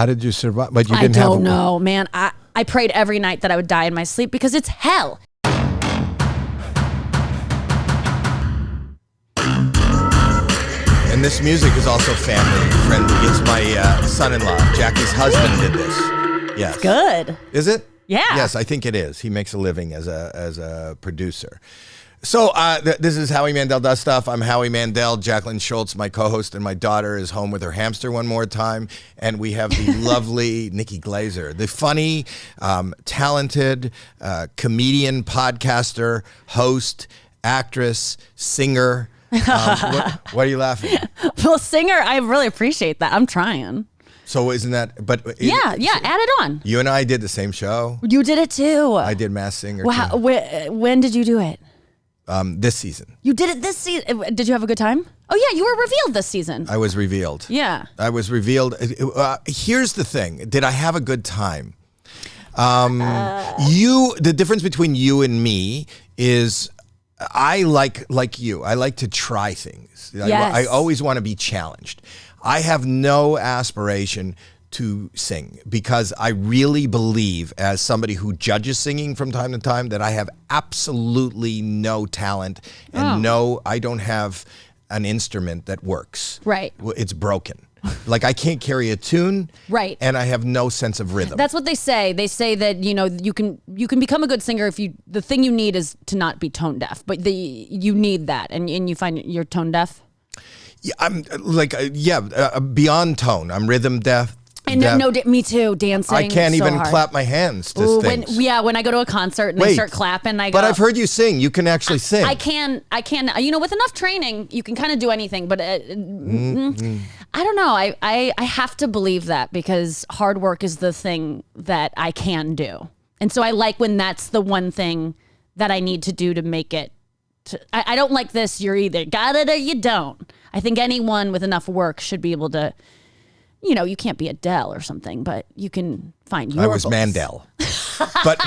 How did you survive? But you I didn't have. don't know, man. I prayed every night that I would die in my sleep because it's hell. And this music is also family friendly. It's my son-in-law. Jackie's husband did this. Yes. It's good. Is it? Yeah. Yes, I think it is. He makes a living as a producer. So this is Howie Mandel Does Stuff. I'm Howie Mandel. Jacqueline Schultz, my co-host, and my daughter is home with her hamster one more time. And we have the lovely Nikki Glaser, the funny, talented comedian, podcaster, host, actress, singer. What are you laughing at? Well, singer, I really appreciate that. I'm trying. So isn't that, but yeah, add it on. You and I did the same show. You did it too. I did Masked Singer. Wow. When did you do it? This season. You did it this season. Did you have a good time? Oh yeah, you were revealed this season. I was revealed. Yeah. I was revealed. Here's the thing. Did I have a good time? The difference between you and me is I like you. I like to try things. Yes. I always want to be challenged. I have no aspiration to sing because I really believe, as somebody who judges singing from time to time, that I have absolutely no talent and I don't have an instrument that works. Right. It's broken. Like I can't carry a tune. Right. And I have no sense of rhythm. That's what they say. They say that, you can become a good singer if the thing you need is to not be tone deaf, but you need that. And you find you're tone deaf? Yeah, I'm like, beyond tone. I'm rhythm deaf. And me too, dancing. I can't so even hard. clap my hands to things. When I go to a concert and they start clapping, I go. But I've heard you sing. You can actually sing. I can. With enough training, you can kind of do anything. But I don't know. I have to believe that because hard work is the thing that I can do. And so I like when that's the one thing that I need to do to make it. I don't like this. You're either got it or you don't. I think anyone with enough work should be able to. You can't be Adele or something, but you can find your I was voice. Mandel. but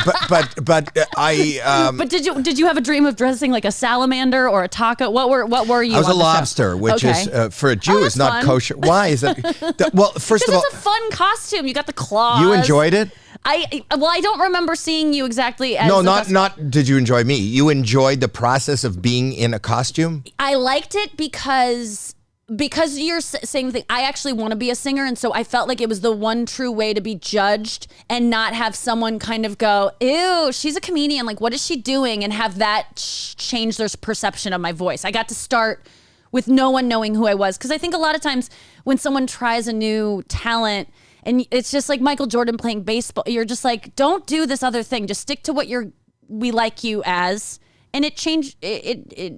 I. But did you have a dream of dressing like a salamander or a taco? What were you? I was a lobster, which is for a Jew is not fun. kosher. Why is that? Well, first of all, it's a fun costume. You got the claws. You enjoyed it. I don't remember seeing you exactly as not did you enjoy me? You enjoyed the process of being in a costume? I liked it because you're saying that I actually want to be a singer, and so I felt like it was the one true way to be judged and not have someone kind of go, ew, she's a comedian, like what is she doing, and have that change their perception of my voice. I got to start with no one knowing who I was, because I think a lot of times when someone tries a new talent and it's just like Michael Jordan playing baseball, you're just like, don't do this other thing, just stick to what we like you as. And it changed.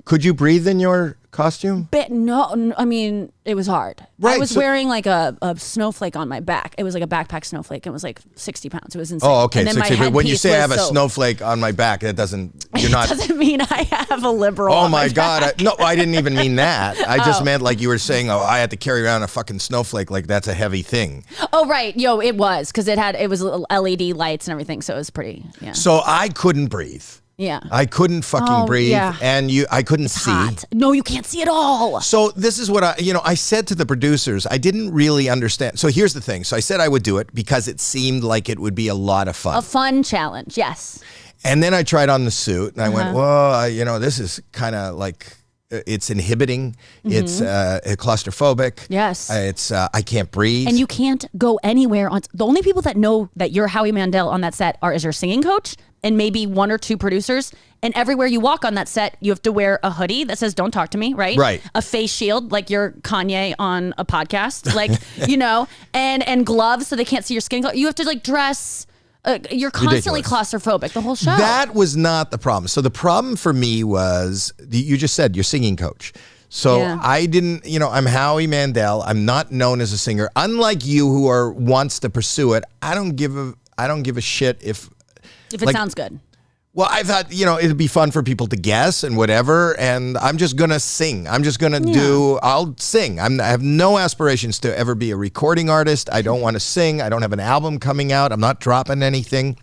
Could you breathe in your costume? But no, I mean, it was hard. Right, I was wearing like a snowflake on my back. It was like a backpack snowflake. It was like 60 pounds. It was insane. Oh, okay. And then 60. my When you headpiece say I have a was snowflake on my back, that doesn't. You're not. doesn't mean I have a liberal. Oh on my God! back. No, I didn't even mean that. I just meant like you were saying. Oh, I had to carry around a fucking snowflake. Like that's a heavy thing. Oh right, it was because it was LED lights and everything, so it was pretty. Yeah. So I couldn't breathe. Yeah. I couldn't fucking breathe, and I couldn't see. Hot. No, you can't see at all. So this is what I said to the producers. I didn't really understand. So here's the thing. So I said I would do it because it seemed like it would be a lot of fun. A fun challenge, yes. And then I tried on the suit, and I went, well, this is kind of like. It's inhibiting. Mm-hmm. It's claustrophobic. Yes. It's I can't breathe. And you can't go anywhere. The only people that know that you're Howie Mandel on that set is your singing coach and maybe one or two producers. And everywhere you walk on that set, you have to wear a hoodie that says "Don't talk to me," right? Right. A face shield like you're Kanye on a podcast, like and gloves so they can't see your skin. You have to like dress. You're constantly claustrophobic the whole show. That was not the problem. So the problem for me was, you just said your singing coach. So I didn't, I'm Howie Mandel. I'm not known as a singer. Unlike you who wants to pursue it, I don't give a shit if it sounds good. Well, I thought, it'd be fun for people to guess and whatever, and I'm just going to sing. I'm just going to I'll sing. I have no aspirations to ever be a recording artist. I don't want to sing. I don't have an album coming out. I'm not dropping anything.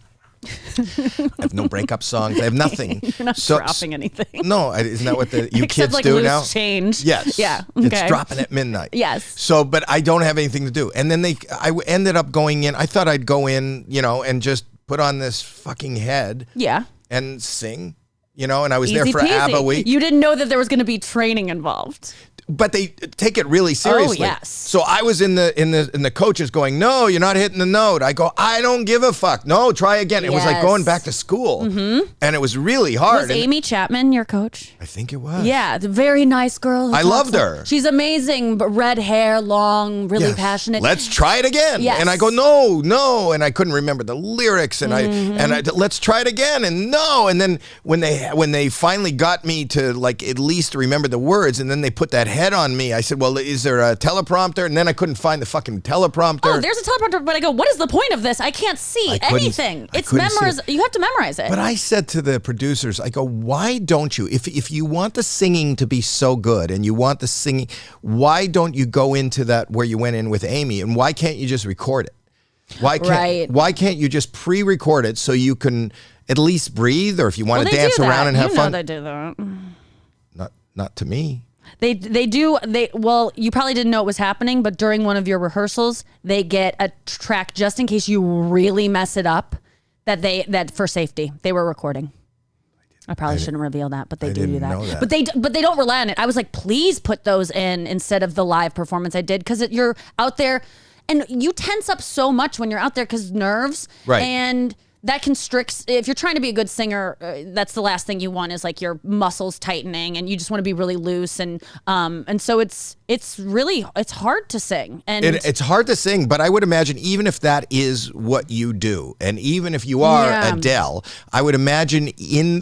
I have no breakup songs. I have nothing. You're not dropping anything. No, isn't that what you Except kids like do loose now? change. Yes. Yeah. Okay. It's dropping at midnight. Yes. So, but I don't have anything to do. And then I ended up going in. I thought I'd go in, and just put on this fucking head. Yeah. And sing, and I was Easy there for peasy. ABBA week. You didn't know that there was going to be training involved. But they take it really seriously. Oh, yes. So I was in the coaches going, no, you're not hitting the note. I go, I don't give a fuck. No, try again. It was like going back to school. Mm-hmm. And it was really hard. Was Amy Chapman your coach? I think it was. Yeah, the very nice girl. I loved her. She's amazing, but red hair, long, really passionate. Let's try it again. Yes. And I go, no. And I couldn't remember the lyrics. And I let's try it again. And no. And then when they finally got me to like at least remember the words, and then they put that head on me, I said, well, is there a teleprompter? And then I couldn't find the fucking teleprompter. Oh, there's a teleprompter, but I go, what is the point of this? I can't see anything. It's memorized. You have to memorize it. But I said to the producers, I go, why don't you, if you want the singing to be so good and you want the singing, why don't you go into that where you went in with Amy, and why can't you just record it? Why can't you just pre-record it so you can at least breathe, or if you want to dance around and have fun? They do that. Not to me. They do. Well, you probably didn't know it was happening, but during one of your rehearsals, they get a track just in case you really mess it up. That for safety, they were recording. I probably shouldn't reveal that, but they do that. But they don't rely on it. I was like, please put those in instead of the live performance I did, because you're out there and you tense up so much when you're out there because nerves. Right. And that constricts. If you're trying to be a good singer, that's the last thing you want is like your muscles tightening, and you just want to be really loose. And so it's hard to sing. And it's hard to sing, but I would imagine even if that is what you do, and even if you are Adele, I would imagine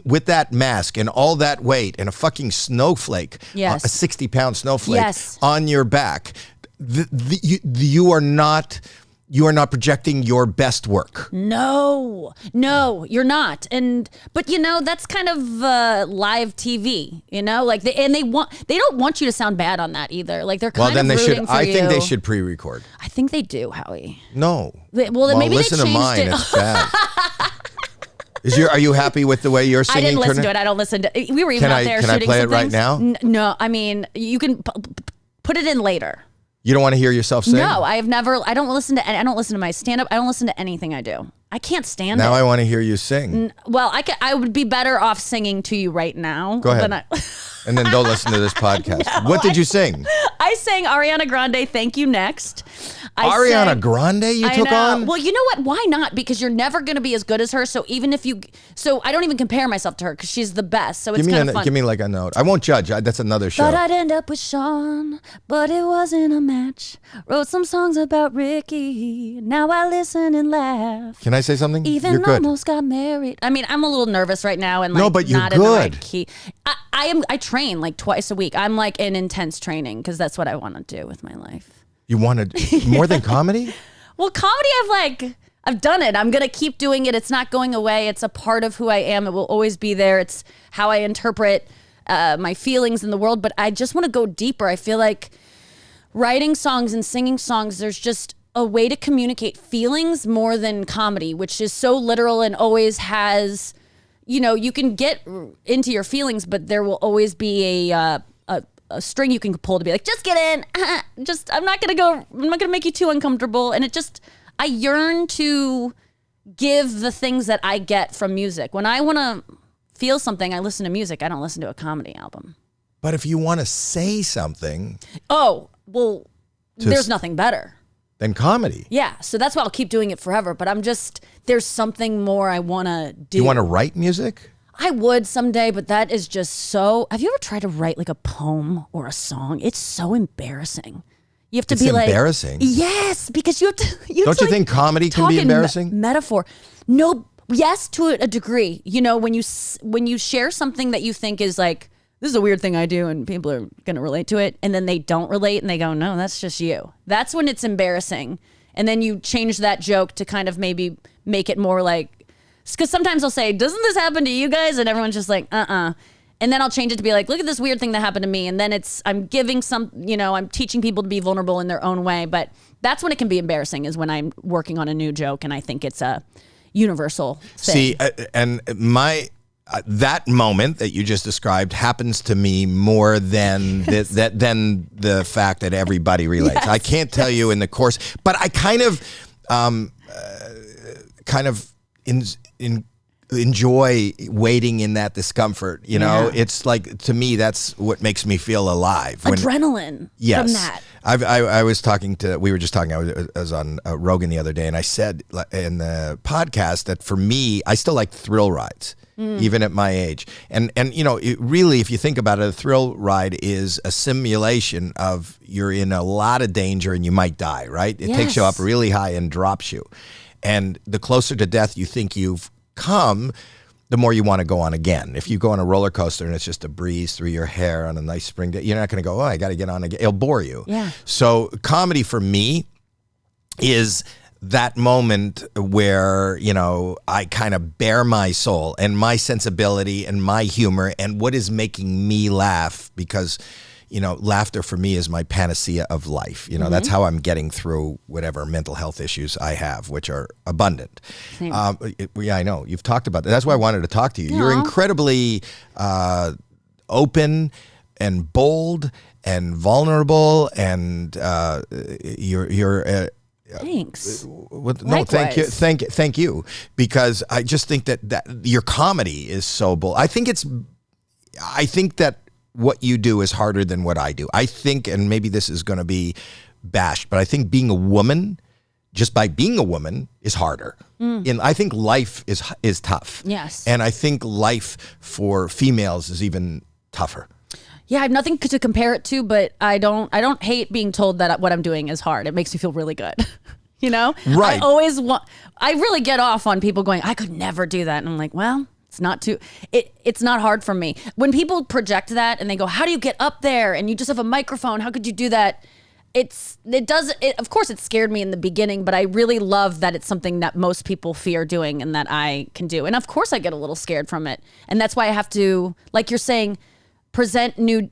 with that mask and all that weight and a fucking snowflake, a 60-pound snowflake on your back, you are not projecting your best work. No, you're not. But that's kind of live TV, like they don't want you to sound bad on that either. Like they're kind of rooting for you. I think they should pre-record. I think they do, Howie. No. Well, maybe listen they to changed mine. it. It's bad. Are you happy with the way you're singing? I didn't listen to it. I don't listen to it. We were even out there shooting some things. Can I play it right now? No, I mean, you can put it in later. You don't want to hear yourself sing? No, I don't listen to my stand-up. I don't listen to anything I do. I can't stand it. Now I want to hear you sing. Well, I would be better off singing to you right now. Go ahead. And then don't listen to this podcast. No, what did you sing? I sang Ariana Grande, Thank You Next. Ariana Grande you took on? Well, you know what? Why not? Because you're never going to be as good as her. So I don't even compare myself to her because she's the best. So it's kind of fun. Give me like a note. I won't judge. That's another show. Thought I'd end up with Sean, but it wasn't a match. Wrote some songs about Ricky. Now I listen and laugh. Can I say something? Even you're good. Almost got married. I mean, I'm a little nervous right now and no, but you're not good. In the right key. I train like twice a week. I'm like in intense training because that's what I want to do with my life. You wanted more than comedy? Well, comedy, I've done it. I'm going to keep doing it. It's not going away. It's a part of who I am. It will always be there. It's how I interpret my feelings in the world. But I just want to go deeper. I feel like writing songs and singing songs, there's just a way to communicate feelings more than comedy, which is so literal and always has, you can get into your feelings, but there will always be a string you can pull to be like, just get in. I'm not going to make you too uncomfortable. And I yearn to give the things that I get from music. When I want to feel something, I listen to music. I don't listen to a comedy album. But if you want to say something. Oh, well, there's nothing better than comedy. Yeah. So that's why I'll keep doing it forever. But there's something more I want to do. Do you want to write music? I would someday, but that is just so. Have you ever tried to write like a poem or a song? It's so embarrassing. You have to be like. It's embarrassing? Yes, because you have to. Don't you think comedy can be embarrassing? Metaphor. No, yes, to a degree. When you share something that you think is like, this is a weird thing I do and people are going to relate to it, and then they don't relate and they go, no, that's just you. That's when it's embarrassing. And then you change that joke to kind of maybe make it more like, because sometimes I'll say, doesn't this happen to you guys? And everyone's just like, And then I'll change it to be like, look at this weird thing that happened to me. And then I'm giving I'm teaching people to be vulnerable in their own way. But that's when it can be embarrassing, is when I'm working on a new joke and I think it's universal thing. See, and that moment that you just described happens to me more than than the fact that everybody relates. Yes. I can't tell you in the course, but I kind of enjoy waiting in that discomfort. You know, it's like, to me, that's what makes me feel alive. Adrenaline from that. I was talking to, we were just talking, I was on Rogan the other day, and I said in the podcast that for me, I still like thrill rides. Even at my age. And you know, really, if you think about it, a thrill ride is a simulation of you're in a lot of danger and you might die, right? It takes you up really high and drops you. And the closer to death you think you've come, the more you want to go on again. If you go on a roller coaster and it's just a breeze through your hair on a nice spring day, you're not going to go, oh, I got to get on again. It'll bore you. Yeah. So comedy for me is that moment where, you know, I kind of bare my soul and my sensibility and my humor and what is making me laugh, because, you know, laughter for me is my panacea of life. You know, that's how I'm getting through whatever mental health issues I have, which are abundant. Yeah, I know. You've talked about that. That's why I wanted to talk to you. You're incredibly open and bold and vulnerable, and you're Thanks. No, thank you, because I just think that your comedy is so bold. I think that what you do is harder than what I do. I think, and maybe this is going to be bashed, but I think being a woman, just by being a woman, is harder. And I think life is tough. Yes. And I think life for females is even tougher. Yeah, I have nothing to compare it to, but I don't hate being told that what I'm doing is hard. It makes me feel really good. You know? Right. I really get off on people going, I could never do that. And I'm like, well, it's not hard for me. When people project that and they go, how do you get up there? And you just have a microphone. How could you do that? Of course it scared me in the beginning, but I really love that it's something that most people fear doing and that I can do. And of course I get a little scared from it. And that's why I have to, like you're saying, present new.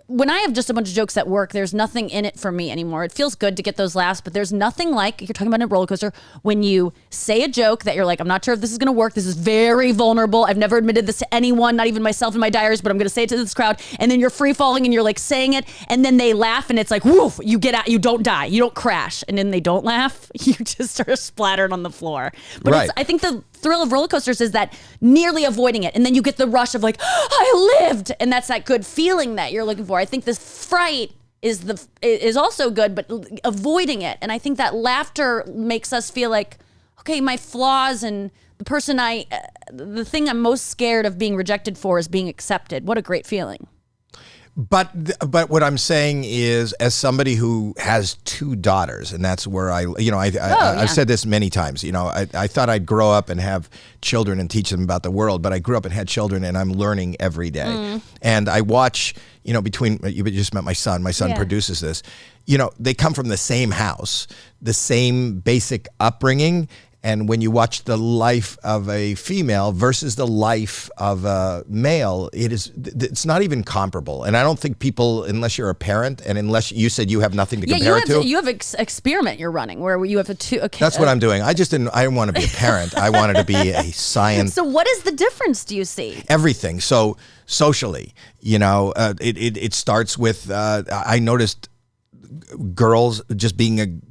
When I have just a bunch of jokes at work, there's nothing in it for me anymore. It feels good to get those laughs, but there's nothing like, you're talking about a roller coaster, when you say a joke that you're like, I'm not sure if this is going to work. This is very vulnerable. I've never admitted this to anyone, not even myself in my diaries, but I'm going to say it to this crowd. And then you're free falling and you're like saying it, and then they laugh and it's like, woof, you get out, you don't die, you don't crash. And then they don't laugh. You just are splattered on the floor. But right. I think the thrill of roller coasters is that nearly avoiding it. And then you get the rush of like, I lived. And that's that good feeling that you're looking for. I think this fright is also good, but avoiding it. And I think that laughter makes us feel like, okay, my flaws and the thing I'm most scared of being rejected for is being accepted. What a great feeling. But what I'm saying is, as somebody who has two daughters, and that's where I've said this many times, you know, I thought I'd grow up and have children and teach them about the world, but I grew up and had children, and I'm learning every day. And I watch, you know, you just met my son produces this, you know, they come from the same house, the same basic upbringing. And when you watch the life of a female versus the life of a male, it's not even comparable. And I don't think people, unless you're a parent, and unless you said you have nothing to compare it to. You have experiment you're running where you have a That's what I'm doing. I didn't want to be a parent. I wanted to be a science. So what is the difference, do you see? Everything. So socially, you know, it starts with, I noticed girls just being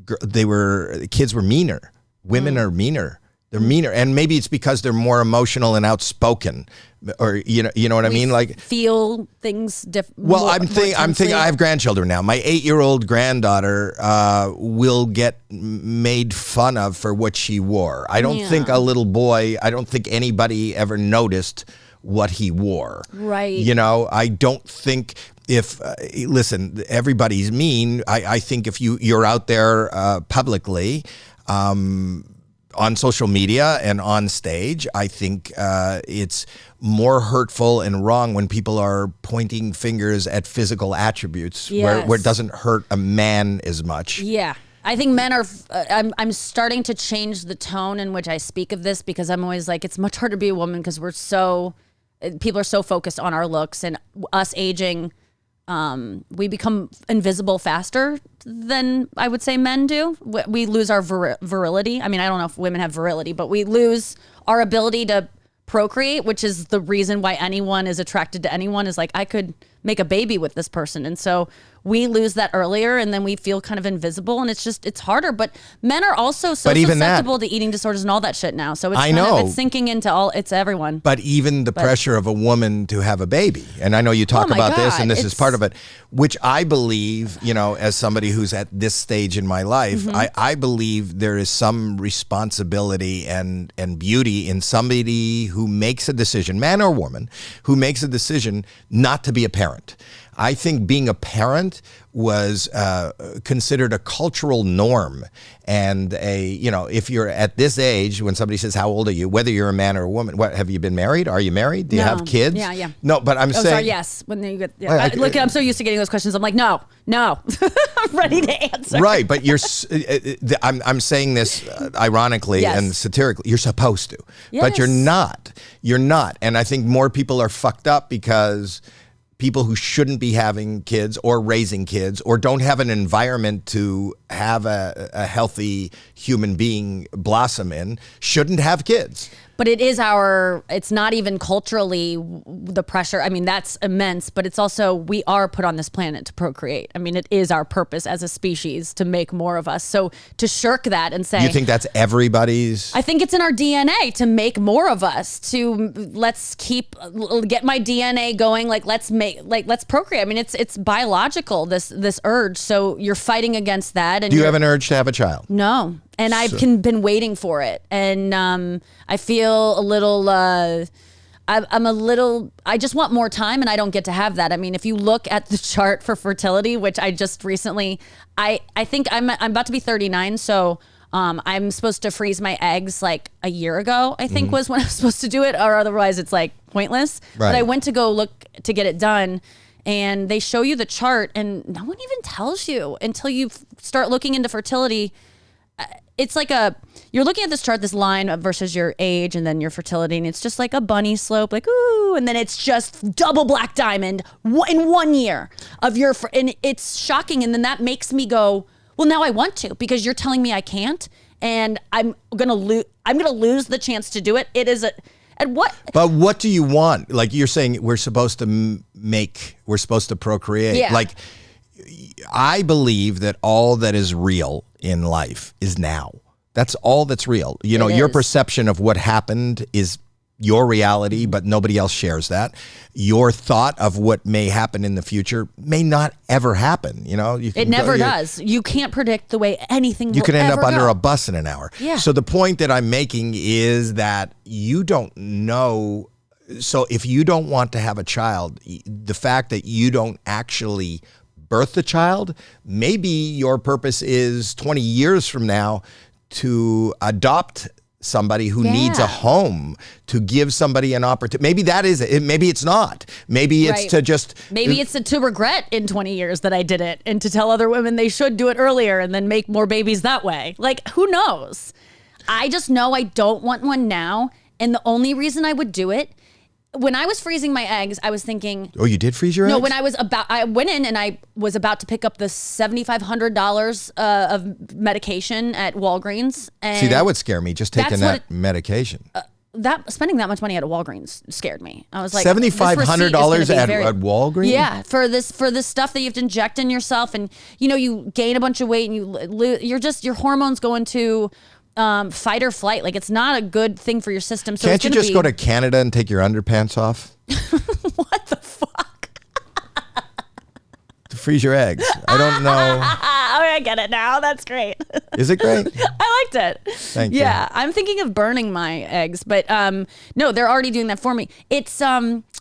kids were meaner. Women are meaner. They're meaner, and maybe it's because they're more emotional and outspoken, or you know what I mean. Like feel things different. Well, I'm thinking. I have grandchildren now. My 8-year-old granddaughter will get made fun of for what she wore. I don't think a little boy. I don't think anybody ever noticed what he wore. Right. You know, I don't think. Listen, everybody's mean. I think if you're out there publicly. On social media and on stage, I think it's more hurtful and wrong when people are pointing fingers at physical attributes where it doesn't hurt a man as much. Yeah. I think men are, I'm starting to change the tone in which I speak of this, because I'm always like, it's much harder to be a woman because people are so focused on our looks and us aging. we become invisible faster than I would say men do. We lose our virility. I mean, I don't know if women have virility, but we lose our ability to procreate, which is the reason why anyone is attracted to anyone, is like, I could make a baby with this person. And so we lose that earlier, and then we feel kind of invisible, and it's harder. But men are also so susceptible to eating disorders and all that shit now. So it's sinking into it's everyone. But even the pressure of a woman to have a baby, and I know you talk about this, and this is part of it, which I believe, as somebody who's at this stage in my life, I believe there is some responsibility and beauty in somebody who makes a decision, man or woman, who makes a decision not to be a parent. I think being a parent was considered a cultural norm, and if you're at this age, when somebody says, "How old are you?" Whether you're a man or a woman, what have you been married? Are you married? Do you have kids? Yeah. No, but I'm saying, sorry, yes. When you get, look, I'm so used to getting those questions. I'm like, no. I'm ready to answer. Right, but I'm saying this ironically and satirically. You're supposed to, but you're not. You're not, and I think more people are fucked up because people who shouldn't be having kids or raising kids or don't have an environment to have a healthy human being blossom in shouldn't have kids. But it's not even culturally the pressure. I mean, that's immense, but it's also, we are put on this planet to procreate. I mean, it is our purpose as a species to make more of us. So to shirk that and say... You think that's everybody's... I think it's in our DNA to make more of us, to get my DNA going, let's procreate. I mean, it's biological, this urge. So you're fighting against that. And do you have an urge to have a child? No. And I've been waiting for it. And I feel a little, I just want more time, and I don't get to have that. I mean, if you look at the chart for fertility, which I just recently, I think I'm about to be 39. So I'm supposed to freeze my eggs like a year ago, I think was when I was supposed to do it, or otherwise it's like pointless. Right. But I went to go look to get it done, and they show you the chart, and no one even tells you until you start looking into fertility. It's like you're looking at this chart, this line versus your age and then your fertility, and it's just like a bunny slope, like, ooh, and then it's just double black diamond in 1 year of and it's shocking. And then that makes me go, well, now I want to, because you're telling me I can't, and I'm gonna lose the chance to do it. It is But what do you want? Like, you're saying we're supposed to procreate. Yeah. Like, I believe that all that is real in life is now. That's all that's real. Your perception of what happened is your reality, but nobody else shares that. Your thought of what may happen in the future may not ever happen. It never does. You can't predict the way anything you will could end ever up under go. a bus in an hour. Yeah. So the point that I'm making is that you don't know. So if you don't want to have a child, the fact that you don't actually birth the child, maybe your purpose is 20 years from now to adopt somebody who needs a home, to give somebody an opportunity. Maybe that is it. Maybe it's not. Maybe it's to just... Maybe it's to regret in 20 years that I did it, and to tell other women they should do it earlier and then make more babies that way. Like, who knows? I just know I don't want one now. And the only reason I would do it, when I was freezing my eggs, I was thinking... Oh, you did freeze your eggs? No, when I went in and I was about to pick up the $7,500 of medication at Walgreens. And see, that would scare me, just taking that medication. Spending that much money at a Walgreens scared me. I was like, $7,500 at Walgreens? Yeah, for this stuff that you have to inject in yourself, and you gain a bunch of weight, and your hormones go into... fight or flight. Like, it's not a good thing for your system. So can't you just go to Canada and take your underpants off? What the fuck? To freeze your eggs. I don't know. I get it now. That's great. Is it great? I liked it. Thank you. Yeah, I'm thinking of burning my eggs, but no, they're already doing that for me. It's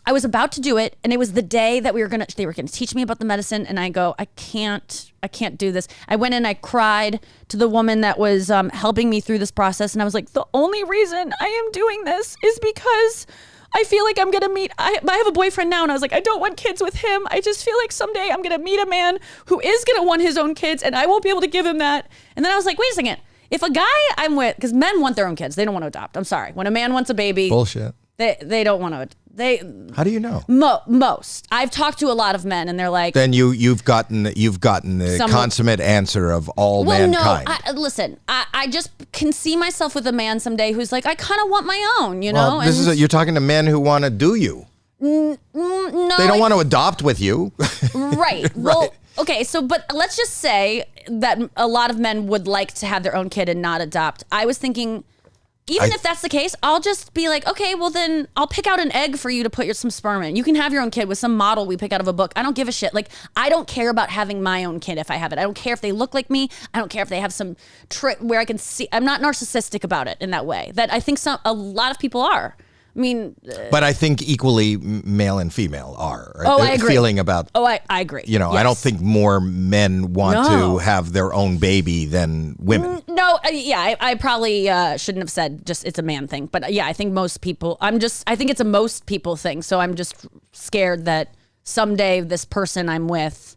I was about to do it, and it was the day that they were gonna teach me about the medicine, and I go, I can't do this. I went in, I cried to the woman that was helping me through this process, and I was like, the only reason I am doing this is because I feel like I'm gonna meet, I have a boyfriend now, and I was like, I don't want kids with him. I just feel like someday I'm gonna meet a man who is gonna want his own kids, and I won't be able to give him that. And then I was like, wait a second. If a guy I'm with, because men want their own kids, they don't want to adopt. I'm sorry. When a man wants a baby. Bullshit. They don't want to. How do you know? Most. I've talked to a lot of men, and they're like. Then you've gotten the consummate answer of all mankind. No. Listen. I just can see myself with a man someday who's like, I kind of want my own. You know. Well, you're talking to men who want to do you. No. They don't want to adopt with you. Right. Well. Okay. So, but let's just say that a lot of men would like to have their own kid and not adopt. I was thinking. Even if that's the case, I'll just be like, okay, well then I'll pick out an egg for you to put some sperm in. You can have your own kid with some model we pick out of a book. I don't give a shit. Like, I don't care about having my own kid if I have it. I don't care if they look like me. I don't care if they have some trick where I can see. I'm not narcissistic about it in that way. That I think a lot of people are. I mean, but I think equally male and female are. Right? Oh, I agree. Feeling about. Oh, I agree. You know, yes. I don't think more men want to have their own baby than women. No, I probably shouldn't have said just it's a man thing. But yeah, I think most people. I think it's a most people thing. So I'm just scared that someday this person I'm with.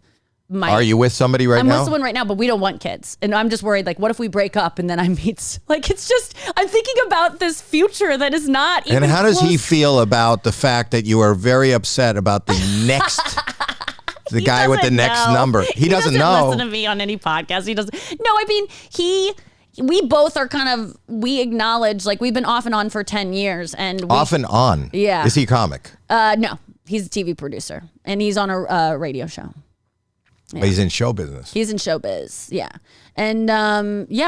Are you with somebody right now? I'm with someone right now, but we don't want kids. And I'm just worried, like, what if we break up and then I meet... Like, it's just... I'm thinking about this future that is not even And how does close. he feel about the fact that you are very upset about the next... the guy with the next number? He doesn't know. Listen to me on any podcast. He doesn't... No, I mean, we both are kind of... We acknowledge, like, we've been off and on for 10 years. And off and on? Yeah. Is he a comic? No. He's a TV producer. And he's on a radio show. Yeah. But he's in show business. He's in showbiz, yeah. And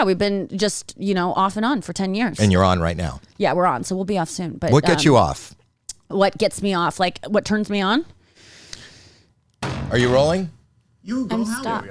we've been just, off and on for 10 years. And you're on right now. Yeah, we're on. So we'll be off soon. But what gets you off? What gets me off? Like, what turns me on? Are you rolling? I'm stuck.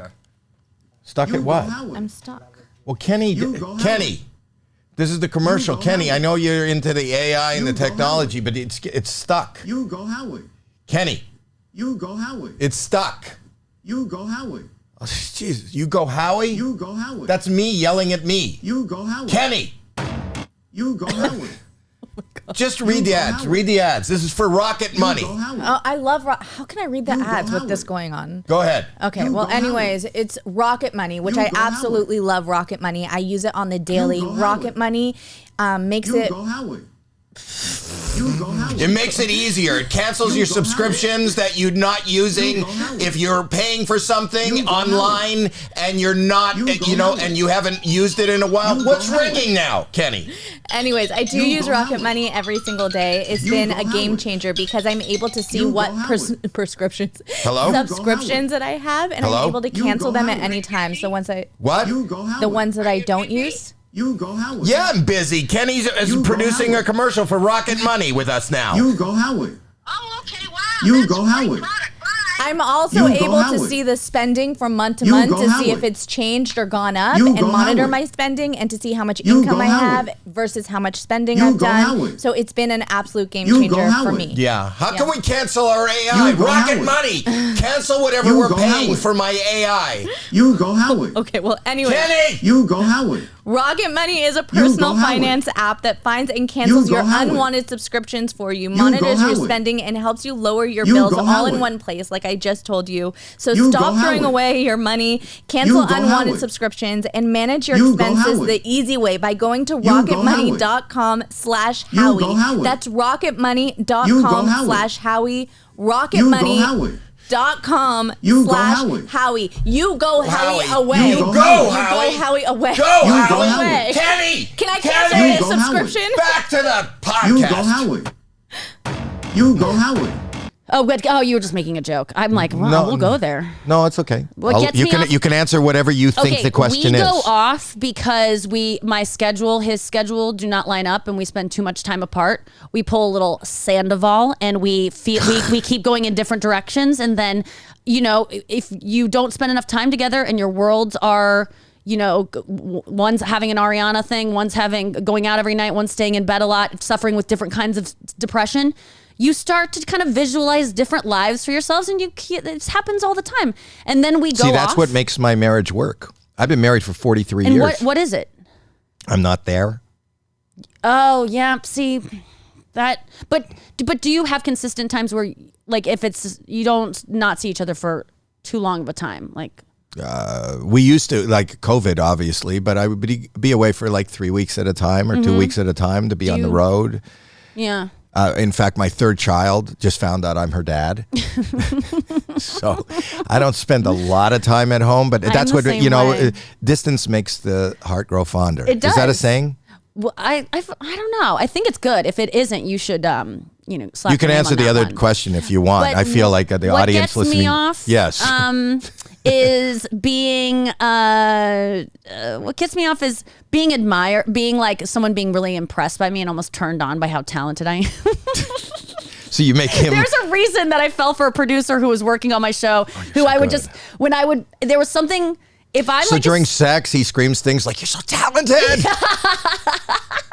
Stuck at what? I'm stuck. Well, Kenny, this is the commercial. Kenny, I know you're into the AI and the technology, but it's stuck. You go Howie. Kenny. You go Howie. It's stuck. You go Howie. Oh, Jesus. You go Howie? You go Howie. That's me yelling at me. You go Howie. Kenny. You go Howie. Just read the ads. Read the ads. This is for Rocket Money. Oh, I love how can I read the ads with this going on? Go ahead. Okay, well, anyways, it's Rocket Money, which I absolutely love Rocket Money. I use it on the daily. Rocket Money makes it... It makes it easier. It cancels your subscriptions that you're not using. If you're paying for something online and you're not, and you haven't used it in a while, what's ringing now, Kenny? Anyways, I do use Rocket Money every single day. It's been a game changer because I'm able to see what subscriptions that I have, and I'm able to cancel them at any time. So once the ones that I don't use. You go Howie. Yeah, I'm busy. Kenny's producing a commercial for Rocket Money with us now. You go Howie. Oh, okay, wow. You go Howie. I'm also able to see the spending from month to month to see if it's changed or gone up and monitor my spending and to see how much income I have versus how much spending I've done. So it's been an absolute game changer for me. Yeah. How can we cancel our AI? Rocket Money. Cancel whatever we're paying for my AI. You go Howie. Okay, well, anyway. Kenny! You go Howie. Rocket Money is a personal finance app that finds and cancels your unwanted subscriptions for you, monitors your spending, and helps you lower your bills all in one place, like I just told you. So stop throwing away your money, cancel unwanted subscriptions, and manage your expenses the easy way by going to rocketmoney.com/Howie. That's rocketmoney.com/Howie. rocketmoney.com/Howie. You go Howie away. You go Howie away. Go Howie. Kenny. Can I cancel your subscription? Back to the podcast. You go Howie. You go Howie. Oh, good. Oh, you were just making a joke. I'm like, well, we'll go there. No, it's okay. You can answer whatever you think the question is. We go off because his schedule do not line up, and we spend too much time apart. We pull a little Sandoval, and we keep going in different directions, and then, if you don't spend enough time together, and your worlds are. One's having an Ariana thing, one's going out every night, one's staying in bed a lot, suffering with different kinds of depression. You start to kind of visualize different lives for yourselves, and it happens all the time. And then we go off. See, that's what makes my marriage work. I've been married for 43 years. And what is it? I'm not there. Oh, yeah. See, that. But do you have consistent times where, like, if it's you don't not see each other for too long of a time, like? We used to, like COVID, obviously, but I would be away for like 3 weeks at a time or 2 weeks at a time to be on the road. Yeah. In fact, my third child just found out I'm her dad. So I don't spend a lot of time at home, but that's the what, same way. Distance makes the heart grow fonder. It does. Is that a saying? Well, I don't know. I think it's good. If it isn't, you should slap You can your name answer on the that other one. question if you want. But I feel like the what audience gets listening. me off, Yes. is being what gets me off is being admired, being like someone being really impressed by me and almost turned on by how talented I am. So you make him. There's a reason that I fell for a producer who was working on my show, who so I would good. just there was something. If I'm So like during sex, he screams things like, "You're so talented!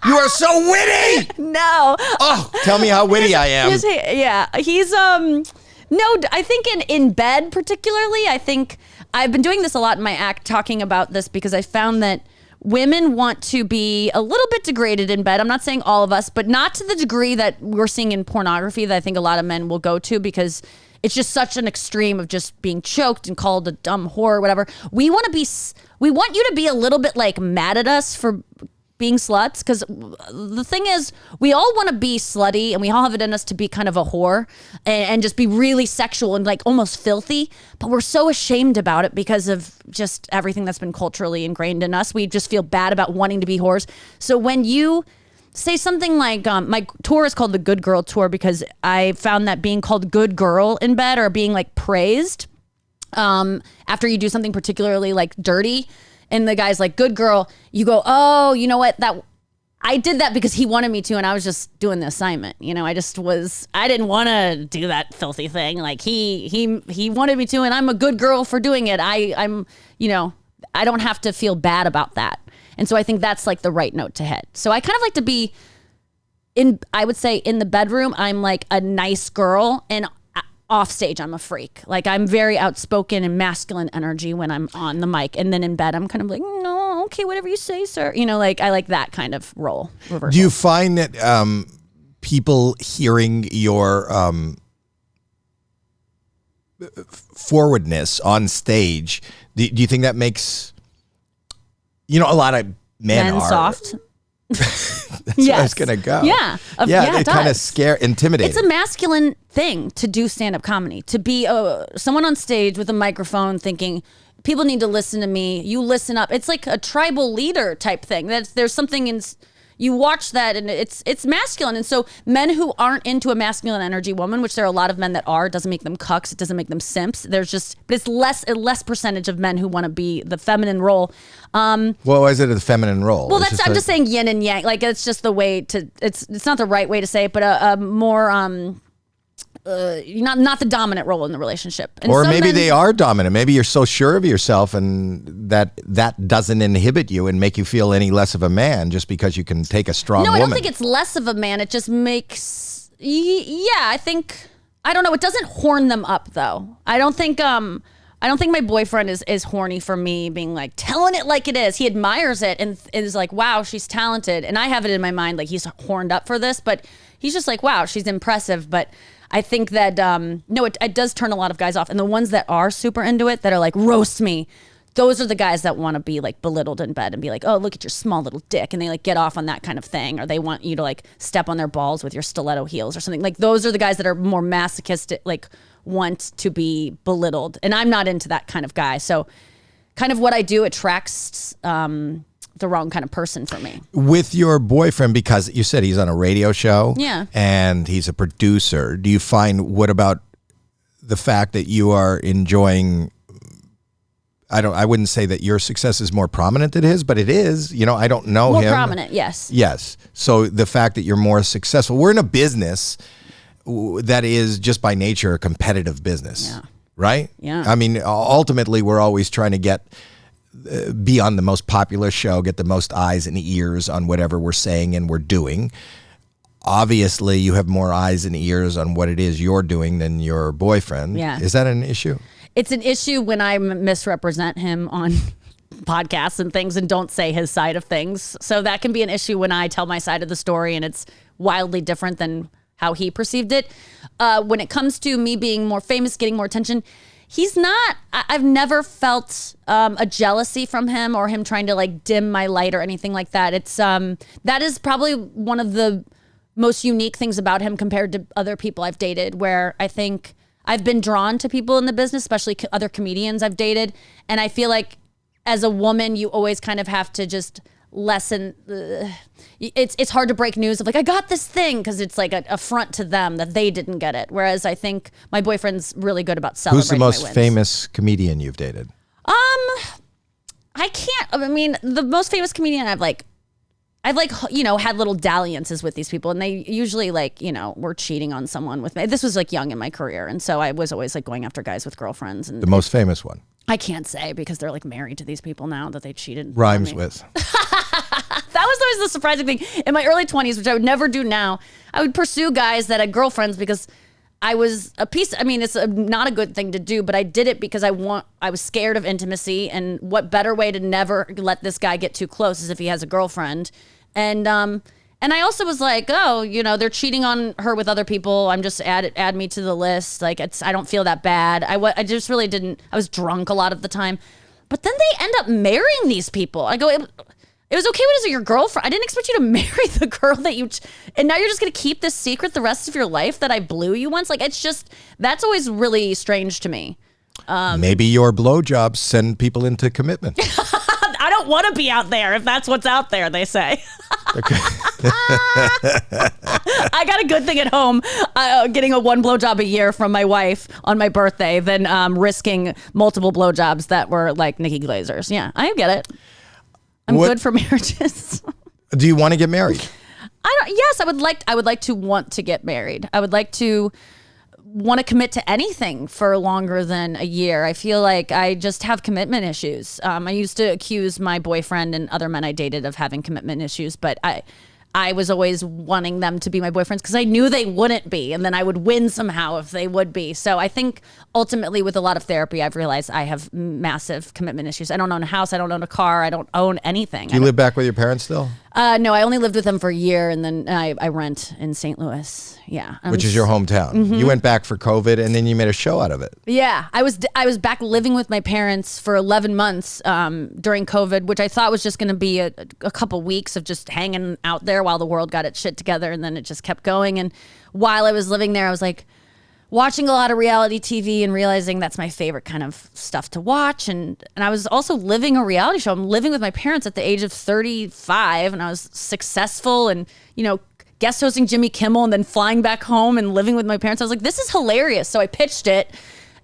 You are so witty!" no, Oh, tell me how witty I am. He's no, I think in bed particularly, I think I've been doing this a lot in my act, talking about this because I found that women want to be a little bit degraded in bed. I'm not saying all of us, but not to the degree that we're seeing in pornography that I think a lot of men will go to, because it's just such an extreme of just being choked and called a dumb whore or whatever. We want you to be a little bit like mad at us for being sluts, because the thing is, we all want to be slutty and we all have it in us to be kind of a whore and just be really sexual and like almost filthy, but we're so ashamed about it because of just everything that's been culturally ingrained in us. We just feel bad about wanting to be whores. So when you say something like, my tour is called the Good Girl Tour because I found that being called good girl in bed or being like praised after you do something particularly like dirty, and the guy's like, good girl, you go, oh, you know what, that I did that because he wanted me to, and I was just doing the assignment. I didn't want to do that filthy thing. Like he wanted me to, and I'm a good girl for doing it. I'm I don't have to feel bad about that. And so I think that's like the right note to hit. So I kind of like to be I would say in the bedroom, I'm like a nice girl, and off stage, I'm a freak. Like I'm very outspoken and masculine energy when I'm on the mic, and then in bed, I'm kind of like, no, okay, whatever you say, sir. Like I like that kind of role reversal. Do you find that people hearing your forwardness on stage, do you think that makes, a lot of men are soft? That's where I was gonna go. Yeah, they it kind of does. intimidate. It's a masculine thing to do stand-up comedy, to be someone on stage with a microphone thinking people need to listen to me. You listen up. It's like a tribal leader type thing. There's something in. You watch that and it's masculine. And so men who aren't into a masculine energy woman, which there are a lot of men that are, it doesn't make them cucks. It doesn't make them simps. But it's a less percentage of men who want to be the feminine role. Well, why is it a feminine role? Well, I'm just saying yin and yang. Like it's just the way to, it's not the right way to say it, but a more, not the dominant role in the relationship. And or maybe they are dominant. Maybe you're so sure of yourself and that doesn't inhibit you and make you feel any less of a man just because you can take a strong woman. No, I don't think it's less of a man. It just makes, I think, I don't know. It doesn't horn them up though. I don't think my boyfriend is horny for me being like telling it like it is. He admires it and is like, wow, she's talented. And I have it in my mind like he's horned up for this, but he's just like, wow, she's impressive. But I think that, it does turn a lot of guys off. And the ones that are super into it, that are like, roast me, those are the guys that want to be like belittled in bed and be like, oh, look at your small little dick. And they like get off on that kind of thing. Or they want you to like step on their balls with your stiletto heels or something. Like those are the guys that are more masochistic, like want to be belittled. And I'm not into that kind of guy. So kind of what I do attracts the wrong kind of person for me. With your boyfriend, because you said he's on a radio show, yeah, and he's a producer, do you find, what about the fact that you are enjoying, I wouldn't say that your success is more prominent than his, but it is, I don't know more him. Prominent, yes. Yes. So the fact that you're more successful, we're in a business that is just by nature a competitive business, right? Yeah. I mean, ultimately, we're always trying to be on the most popular show, get the most eyes and ears on whatever we're saying and we're doing. Obviously, you have more eyes and ears on what it is you're doing than your boyfriend. Yeah. Is that an issue? It's an issue when I misrepresent him on podcasts and things and don't say his side of things. So that can be an issue when I tell my side of the story and it's wildly different than how he perceived it. When it comes to me being more famous, getting more attention, he's not, I've never felt a jealousy from him or him trying to like dim my light or anything like that. It's that is probably one of the most unique things about him compared to other people I've dated, where I think I've been drawn to people in the business, especially other comedians I've dated. And I feel like as a woman, you always kind of have to just lessen. It's hard to break news of like, I got this thing, because it's like an affront to them that they didn't get it. Whereas I think my boyfriend's really good about celebrating. Who's the most famous comedian you've dated? The most famous comedian I've had little dalliances with these people, and they usually were cheating on someone with me. This was like young in my career, and so I was always like going after guys with girlfriends. And the most famous one? I can't say, because they're like married to these people now that they cheated. Rhymes with. That was always the surprising thing. In my early 20s, which I would never do now, I would pursue guys that had girlfriends because I was it's not a good thing to do, but I did it because I was scared of intimacy, and what better way to never let this guy get too close is if he has a girlfriend. And I also was like, they're cheating on her with other people. I'm just add me to the list. Like, I don't feel that bad. I just really didn't. I was drunk a lot of the time, but then they end up marrying these people. I go, it was okay when it was your girlfriend. I didn't expect you to marry the girl that and now you're just going to keep this secret the rest of your life that I blew you once. Like, that's always really strange to me. Maybe your blowjobs send people into commitment. I don't want to be out there if that's what's out there, they say. Okay. I got a good thing at home, getting a 1 blowjob a year from my wife on my birthday than risking multiple blowjobs that were like Nikki Glaser's. Yeah, I get it. I'm good for marriages. Do you want to get married? Yes, I would like to want to get married. I would like to want to commit to anything for longer than a year. I feel like I just have commitment issues. I used to accuse my boyfriend and other men I dated of having commitment issues, but I was always wanting them to be my boyfriends because I knew they wouldn't be, and then I would win somehow if they would be. So I think ultimately with a lot of therapy, I've realized I have massive commitment issues. I don't own a house. I don't own a car. I don't own anything. Do you live back with your parents still? No, I only lived with them for a year, and then I rent in St. Louis. Yeah. Which is your hometown. Mm-hmm. You went back for COVID, and then you made a show out of it. Yeah. I was back living with my parents for 11 months during COVID, which I thought was just going to be a couple weeks of just hanging out there while the world got its shit together, and then it just kept going. And while I was living there, I was like watching a lot of reality TV and realizing that's my favorite kind of stuff to watch. And I was also living a reality show. I'm living with my parents at the age of 35, and I was successful and, guest hosting Jimmy Kimmel and then flying back home and living with my parents. I was like, this is hilarious. So I pitched it.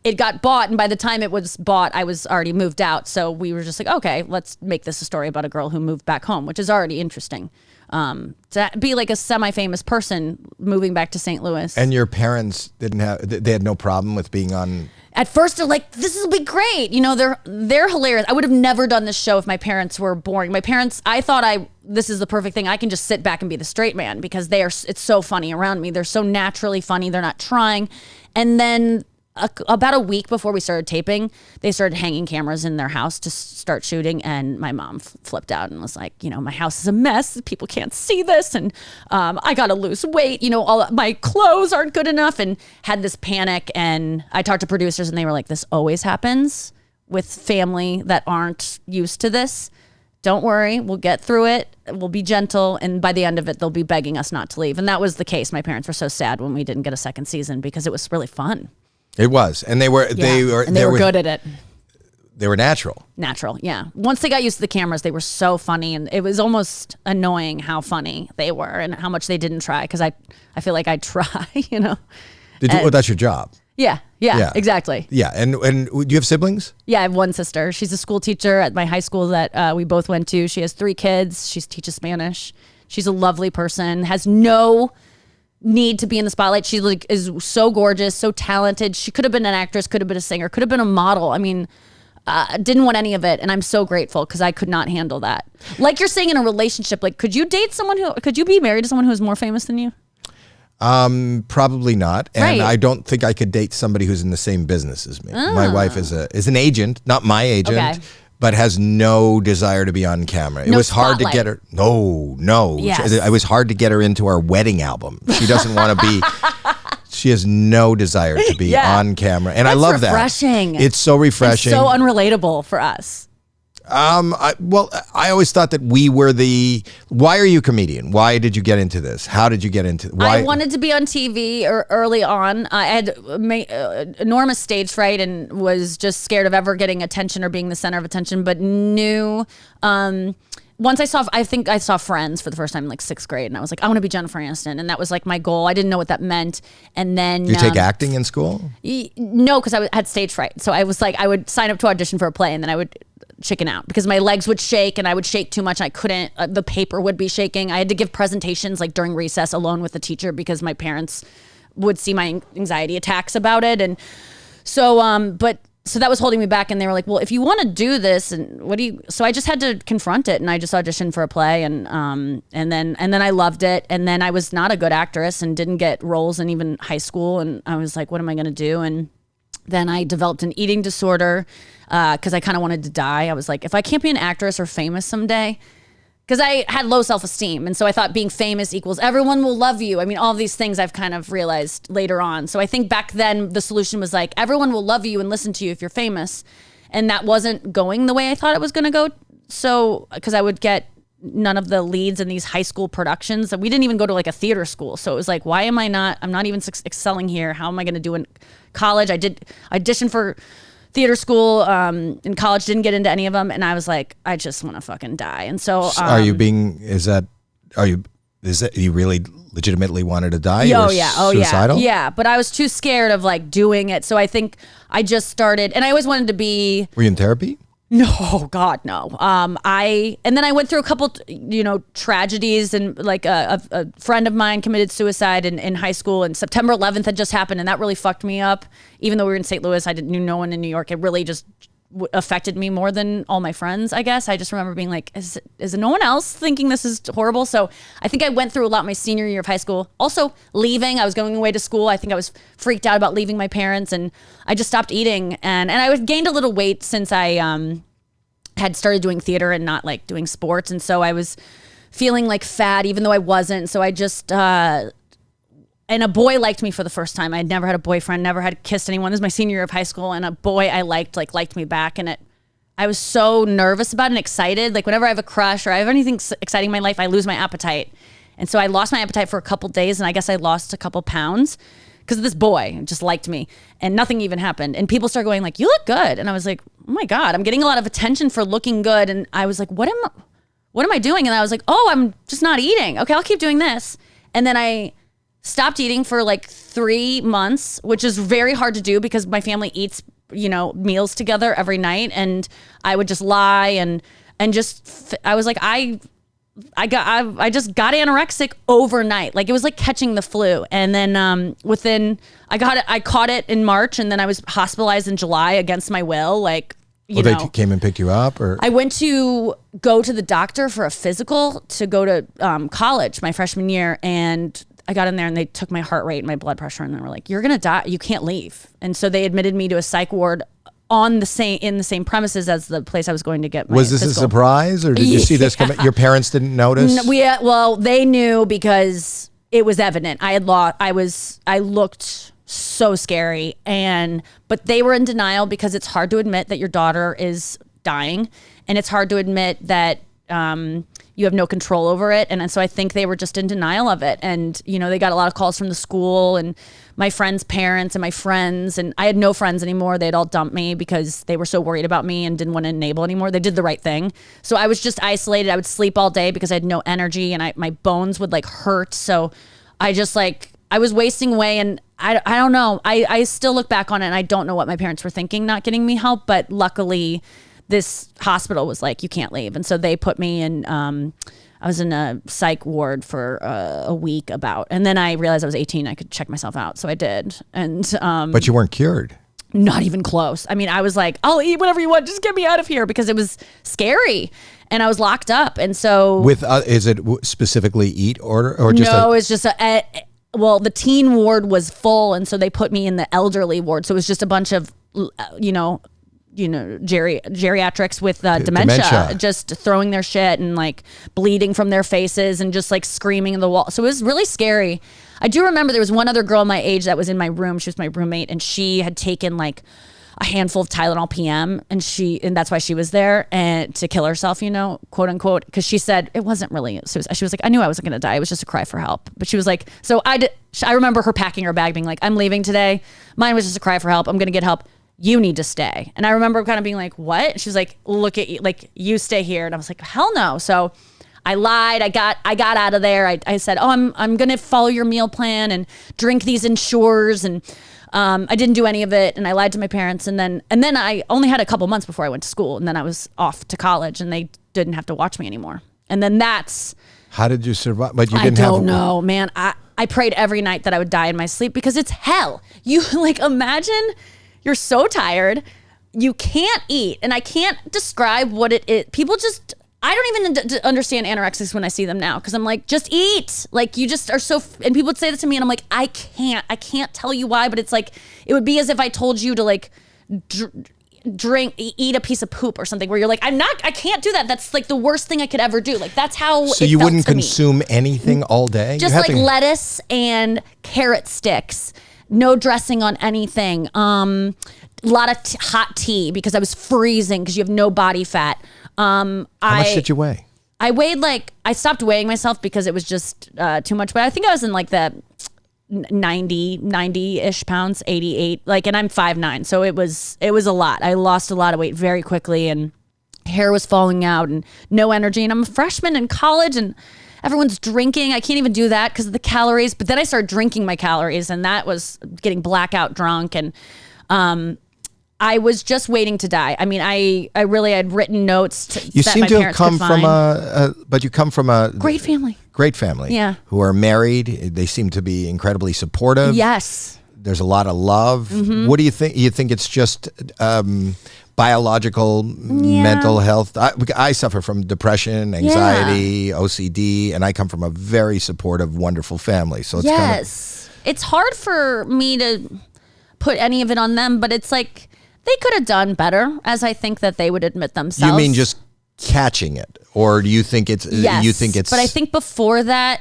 It got bought, and by the time it was bought, I was already moved out. So we were just like, okay, let's make this a story about a girl who moved back home, which is already interesting. To be like a semi-famous person moving back to St. Louis. And your parents they had no problem with being on? At first they're like, this will be great. They're hilarious. I would have never done this show if my parents were boring. My parents, I thought this is the perfect thing. I can just sit back and be the straight man because it's so funny around me. They're so naturally funny. They're not trying. And then about a week before we started taping, they started hanging cameras in their house to start shooting, and my mom flipped out and was like, my house is a mess. People can't see this, and I gotta lose weight. All my clothes aren't good enough, and had this panic. And I talked to producers, and they were like, "This always happens with family that aren't used to this. Don't worry, we'll get through it. We'll be gentle, and by the end of it, they'll be begging us not to leave." And that was the case. My parents were so sad when we didn't get a second season because it was really fun. It was, and they were good at it. They were natural. Natural, yeah. Once they got used to the cameras, they were so funny, and it was almost annoying how funny they were and how much they didn't try. Because I feel like I try, Did you? Well, that's your job. Yeah, exactly. Yeah, and do you have siblings? Yeah, I have one sister. She's a school teacher at my high school that we both went to. She has 3 kids. She teaches Spanish. She's a lovely person. Has no need to be in the spotlight. She is so gorgeous, so talented. She could have been an actress, could have been a singer, could have been a model. I mean, didn't want any of it, and I'm so grateful because I could not handle that. Like you're saying in a relationship, like could you be married to someone who is more famous than you? Probably not, and right. I don't think I could date somebody who's in the same business as me. My wife is an agent, not my agent. Okay. But has no desire to be on camera. It was hard to get her. No. Yes. It was hard to get her into our wedding album. She doesn't want to be. She has no desire to be on camera, and I love refreshing. that. It's so refreshing. It's so unrelatable for us. I always thought that we were why are you a comedian? Why did you get into this? How did you get into why? I wanted to be on TV early on. I had enormous stage fright and was just scared of ever getting attention or being the center of attention, but knew, once I think I saw Friends for the first time in like 6th grade, and I was like, I want to be Jennifer Aniston, and that was like my goal. I didn't know what that meant, and then you take acting in school? No, because I had stage fright. So I was like, I would sign up to audition for a play, and then I would chicken out because my legs would shake, and I would shake too much. I couldn't. The paper would be shaking. I had to give presentations like during recess alone with the teacher because my parents would see my anxiety attacks about it, and so So that was holding me back, and they were like, well, if you want to do this, and what do you, so I just had to confront it, and I just auditioned for a play, and then I loved it, and then I was not a good actress and didn't get roles in even high school, and I was like, what am I going to do? And then I developed an eating disorder because I kind of wanted to die. I was like, if I can't be an actress or famous someday, because I had low self-esteem. And so I thought being famous equals everyone will love you. I mean, all these things I've kind of realized later on. So I think back then the solution was like, everyone will love you and listen to you if you're famous. And that wasn't going the way I thought it was going to go. So, because I would get none of the leads in these high school productions. We didn't even go to like a theater school. So it was like, I'm not even excelling here. How am I going to do in college? I did audition for theater school in college, didn't get into any of them, and I was like, I just want to fucking die. And so you really legitimately wanted to die? Suicidal? Yeah, but I was too scared of like doing it, so I think I just started, and I always wanted to be. Were you in therapy? No, God, no. And then I went through a couple, tragedies, and like a friend of mine committed suicide in high school, and September 11th had just happened, and that really fucked me up. Even though we were in St. Louis, I knew no one in New York. It really just affected me more than all my friends, I guess. I just remember being like, is no one else thinking this is horrible? So I think I went through a lot my senior year of high school. Also leaving, I was going away to school. I think I was freaked out about leaving my parents, and I just stopped eating. And I gained a little weight since I had started doing theater and not like doing sports. And so I was feeling like fat, even though I wasn't. So I just, and a boy liked me for the first time. I had never had a boyfriend, never had kissed anyone. This is my senior year of high school, and a boy I liked me back. And I was so nervous about it and excited. Like whenever I have a crush or I have anything exciting in my life, I lose my appetite. And so I lost my appetite for a couple days, and I guess I lost a couple pounds because this boy just liked me, and nothing even happened. And people started going like, you look good. And I was like, oh my God, I'm getting a lot of attention for looking good. And I was like, what am I doing? And I was like, oh, I'm just not eating. Okay, I'll keep doing this. And then I stopped eating for like 3 months, which is very hard to do because my family eats, meals together every night. And I would just lie and I was like, I just got anorexic overnight. Like it was like catching the flu. And then I caught it in March, and then I was hospitalized in July against my will. Like, they came and picked you up, or? I went to go to the doctor for a physical to go to college my freshman year, and I got in there and they took my heart rate and my blood pressure, and they were like, you're gonna die, you can't leave. And so they admitted me to a psych ward in the same premises as the place I was going to get my Was this physical. A surprise, or did you see this coming? Your parents didn't notice? Well, they knew because it was evident. I looked so scary, but they were in denial because it's hard to admit that your daughter is dying, and it's hard to admit that you have no control over it. And so I think they were just in denial of it. And, they got a lot of calls from the school and my friends' parents and my friends. And I had no friends anymore. They had all dumped me because they were so worried about me and didn't want to enable anymore. They did the right thing. So I was just isolated. I would sleep all day because I had no energy, and my bones would like hurt. So I just I was wasting away, and I don't know. I still look back on it and I don't know what my parents were thinking not getting me help. But luckily, this hospital was like, you can't leave. And so they put me in, I was in a psych ward for a week and then I realized I was 18, I could check myself out. So I did. And, but you weren't cured. Not even close. I mean, I was like, I'll eat whatever you want. Just get me out of here, because it was scary and I was locked up. And so is it specifically eat or just? No, it's just well, the teen ward was full. And so they put me in the elderly ward. So it was just a bunch of, geriatrics with dementia, just throwing their shit and like bleeding from their faces and just like screaming in the wall. So it was really scary. I do remember there was one other girl my age that was in my room. She was my roommate, and she had taken like a handful of Tylenol PM, and that's why she was there, and to kill herself, quote unquote, because she said it wasn't really suicide. She was like, I knew I wasn't going to die. It was just a cry for help. But she was like, so I remember her packing her bag being like, I'm leaving today. Mine was just a cry for help. I'm going to get help. You need to stay. And I remember kind of being like, what? She was like, look at you, like, you stay here. And I was like, hell no. So I lied. I got out of there. I said, oh, I'm going to follow your meal plan and drink these Ensures, and I didn't do any of it, and I lied to my parents, and then I only had a couple months before I went to school, and then I was off to college, and they didn't have to watch me anymore. And then how did you survive? But you didn't I don't know, man. I prayed every night that I would die in my sleep, because it's hell. You like imagine you're so tired, you can't eat, and I can't describe what it is. People just. I don't even understand anorexics when I see them now, because I'm like, just eat. Like, you just are so, and people would say that to me, and I'm like, I can't tell you why, but it's like, it would be as if I told you to like eat a piece of poop or something, where you're like, I can't do that. That's like the worst thing I could ever do. Like, that's how So it you felt wouldn't to me. consume anything all day? Just like lettuce and carrot sticks, no dressing on anything. A lot of hot tea, because I was freezing, because you have no body fat. How much did you weigh? I weighed I stopped weighing myself because it was just too much, but I think I was in like the 90-ish pounds, 88, and I'm 5'9", so it was a lot. I lost a lot of weight very quickly, and hair was falling out and no energy, and I'm a freshman in college, and everyone's drinking. I can't even do that because of the calories, but then I started drinking my calories, and that was getting blackout drunk, and I was just waiting to die. I mean, I really had written notes You that seem my to have parents come could from find. but you come from a Great family. Great family. Yeah. Who are married. They seem to be incredibly supportive. Yes. There's a lot of love. Mm-hmm. What do you think? You think it's just biological mental health? I suffer from depression, anxiety, OCD, and I come from a very supportive, wonderful family. So it's it's hard for me to put any of it on them, but it's like, they could have done better, as I think that they would admit themselves. You mean just catching it, or do you think it's? Yes, you think it's? But I think before that,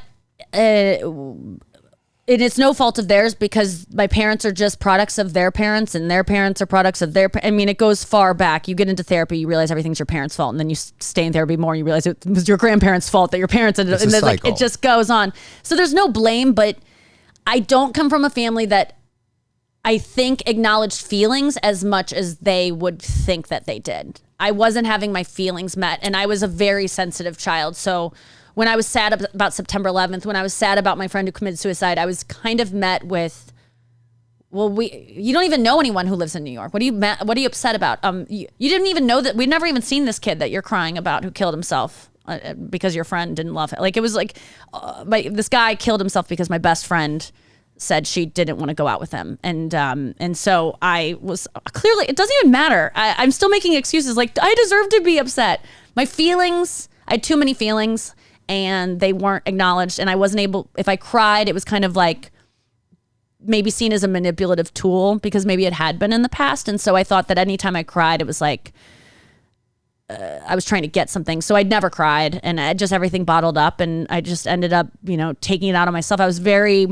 it's no fault of theirs, because my parents are just products of their parents, and their parents are products of their. I mean, it goes far back. You get into therapy, you realize everything's your parents' fault, and then you stay in therapy more, and you realize it was your grandparents' fault that your parents ended up. And like, it just goes on. So there's no blame, but I don't come from a family that I think acknowledged feelings as much as they would think that they did. I wasn't having my feelings met, and I was a very sensitive child. So when I was sad about September 11th, when I was sad about my friend who committed suicide, I was kind of met with, well, you don't even know anyone who lives in New York. What are you upset about? You didn't even know that, we'd never even seen this kid that you're crying about who killed himself because your friend didn't love him. Like, it was like, this guy killed himself because my best friend said she didn't want to go out with him. And so I was clearly, it doesn't even matter. I'm still making excuses. Like, I deserve to be upset. My feelings, I had too many feelings, and they weren't acknowledged. And I wasn't able, if I cried, it was kind of like maybe seen as a manipulative tool, because maybe it had been in the past. And so I thought that anytime I cried, it was like, I was trying to get something. So I'd never cried, and I just, everything bottled up, and I just ended up, taking it out on myself. I was very...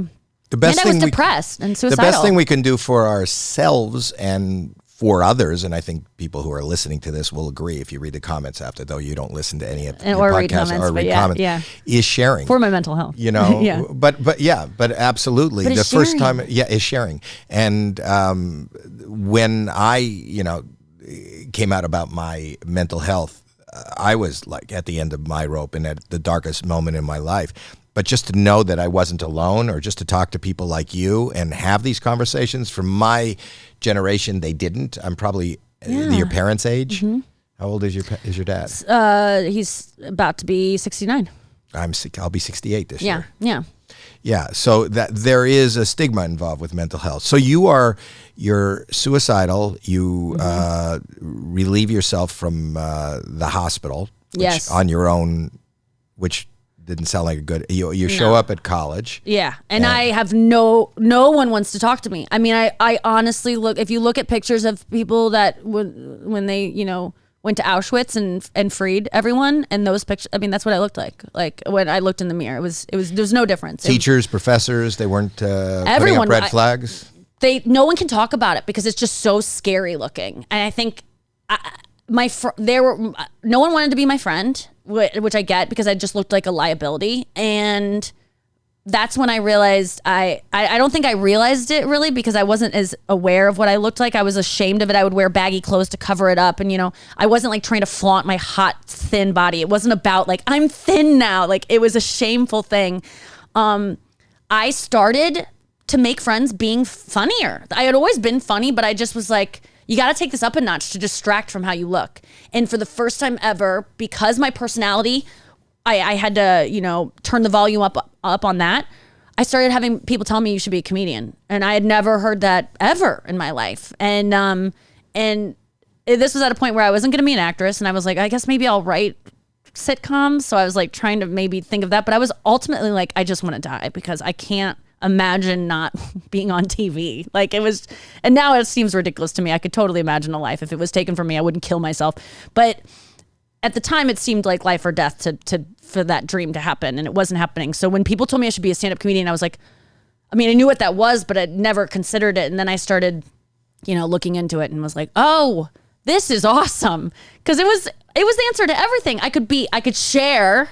I was depressed and suicidal. The best thing we can do for ourselves and for others, and I think people who are listening to this will agree if you read the comments after, though you don't listen to any of the podcasts or read comments, is sharing. For my mental health. But absolutely. But the first time, is sharing. And when I, came out about my mental health, I was like at the end of my rope and at the darkest moment in my life. But just to know that I wasn't alone, or just to talk to people like you and have these conversations. From my generation, they didn't. I'm probably your parents' age. Mm-hmm. How old is your dad? He's about to be 69. I'll be 68 this year. Yeah. So that there is a stigma involved with mental health. So you're suicidal. You relieve yourself from the hospital. Yes. On your own, which didn't sound like a good. You show up at college. Yeah, and I have no one wants to talk to me. I mean, I honestly look. If you look at pictures of people that when they went to Auschwitz and freed everyone, and those pictures, I mean, that's what I looked like. Like when I looked in the mirror, it was there was no difference. Teachers, professors, they weren't putting up red flags. no one can talk about it because it's just so scary looking. And I think no one wanted to be my friend, which I get because I just looked like a liability. And that's when I realized I don't think I realized it really because I wasn't as aware of what I looked like. I was ashamed of it. I would wear baggy clothes to cover it up. And, you know, I wasn't like trying to flaunt my hot, thin body. It wasn't about like, I'm thin now. Like it was a shameful thing. I started to make friends being funnier. I had always been funny, but I just was like, you got to take this up a notch to distract from how you look. And for the first time ever, because my personality, I had to, you know, turn the volume up on that. I started having people tell me you should be a comedian. And I had never heard that ever in my life. And this was at a point where I wasn't going to be an actress. And I was like, I guess maybe I'll write sitcoms. So I was like trying to maybe think of that. But I was ultimately like, I just want to die because I can't imagine not being on TV. Like it was, and now it seems ridiculous to me. I could totally imagine a life. If it was taken from me, I wouldn't kill myself. But at the time it seemed like life or death for that dream to happen, and it wasn't happening. So when people told me I should be a stand-up comedian, I was like, I mean, I knew what that was, but I'd never considered it. And then I started, you know, looking into it and was like, oh, this is awesome. Because it was the answer to everything. I could share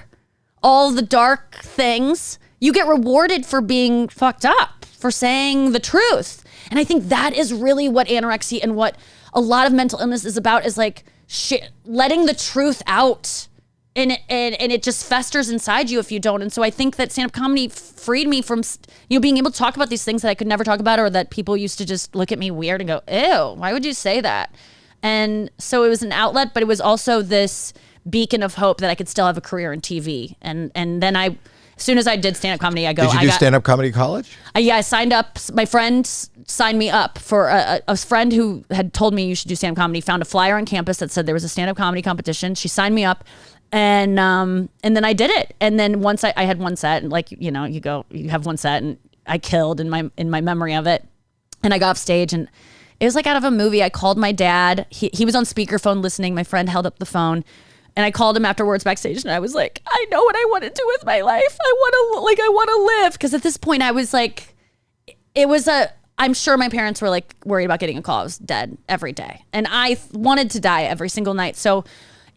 all the dark things. You get rewarded for being fucked up, for saying the truth. And I think that is really what anorexia and what a lot of mental illness is about, is like letting the truth out. And it just festers inside you if you don't. And so I think that stand-up comedy freed me from, you know, being able to talk about these things that I could never talk about, or that people used to just look at me weird and go, ew, why would you say that? And so it was an outlet, but it was also this beacon of hope that I could still have a career in TV. And then as soon as I did stand-up comedy, I go, Did you do stand-up comedy college? I signed up. My friend signed me up for a friend who had told me you should do stand-up comedy, found a flyer on campus that said there was a stand-up comedy competition. She signed me up. And then I did it. And then once I had one set, and like, you know, you have one set, and I killed in my memory of it. And I got off stage, and it was like out of a movie. I called my dad. He was on speakerphone listening. My friend held up the phone, and I called him afterwards backstage, and I was like, I know what I want to do with my life. I want to live. Because at this point I was like, I'm sure my parents were like worried about getting a call. I was dead every day. And I wanted to die every single night. So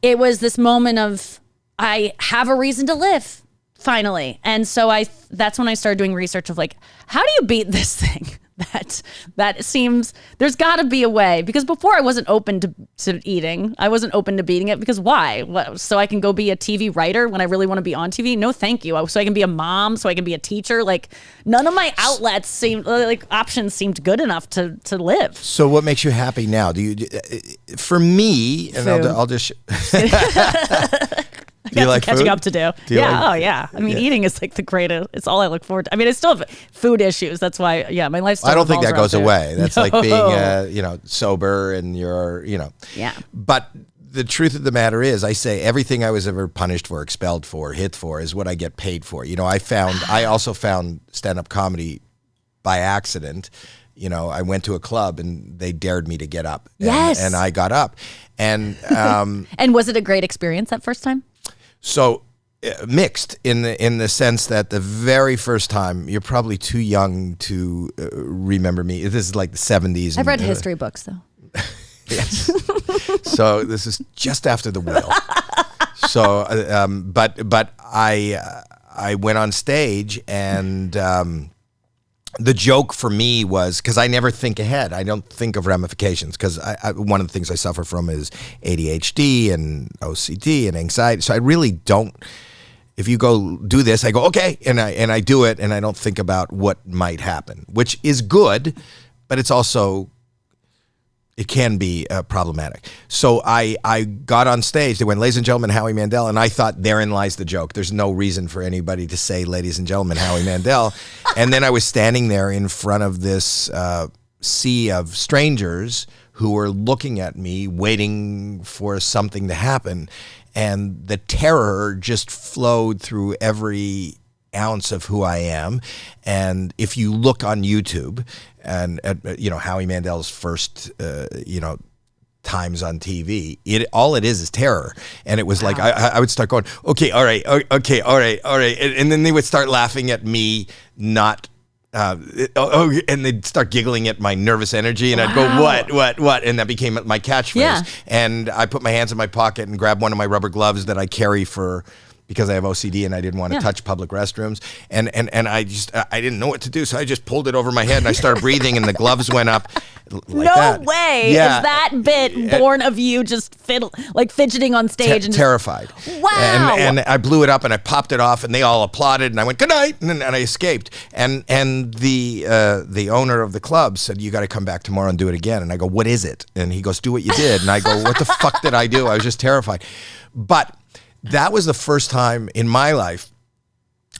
it was this moment of, I have a reason to live finally. And so that's when I started doing research of like, how do you beat this thing? That seems, there's got to be a way, because before I wasn't open to eating. I wasn't open to beating it because why? So I can go be a TV writer when I really want to be on TV? No, thank you. So I can be a mom, so I can be a teacher. Like none of my outlets seemed like options seemed good enough to live. So what makes you happy now? For me, and I'll just I got some catching up to do. Yeah. I mean, eating is like the greatest. It's all I look forward to. I mean, I still have food issues. That's why, my lifestyle. I don't think that goes away. That's like being, sober and you're, Yeah. But the truth of the matter is, I say everything I was ever punished for, expelled for, hit for is what I get paid for. I also found stand-up comedy by accident. I went to a club and they dared me to get up. And I got up. And and was it a great experience that first time? So mixed in the sense that the very first time, you're probably too young to remember me. This is like the 70s. I've read history books though. Yes. So this is just after the will. So, but I went on stage and the joke for me was, because I never think ahead. I don't think of ramifications, because one of the things I suffer from is ADHD and OCD and anxiety. So I really don't. If you go do this, I go, okay, and I do it, and I don't think about what might happen, which is good, but it's also, it can be problematic. So I got on stage. They went, ladies and gentlemen, Howie Mandel. And I thought, therein lies the joke. There's no reason for anybody to say, ladies and gentlemen, Howie Mandel. And then I was standing there in front of this sea of strangers who were looking at me, waiting for something to happen. And the terror just flowed through every ounce of who I am. And if you look on YouTube and Howie Mandel's first times on TV, all it is terror. And it was like I would start going, okay, all right, and then they would start laughing at me not and they'd start giggling at my nervous energy, and I'd go, what? And that became my catchphrase. Yeah. And I put my hands in my pocket and grab one of my rubber gloves that I carry because I have OCD and I didn't want to touch public restrooms. And I didn't know what to do, so I just pulled it over my head and I started breathing, and the gloves went up. No way. Yeah. Is that bit born of you just fidgeting on stage? Terrified. Wow. And I blew it up and I popped it off, and they all applauded, and I went, good night, and I escaped. And the owner of the club said, you got to come back tomorrow and do it again. And I go, what is it? And he goes, do what you did. And I go, what the fuck did I do? I was just terrified. But that was the first time in my life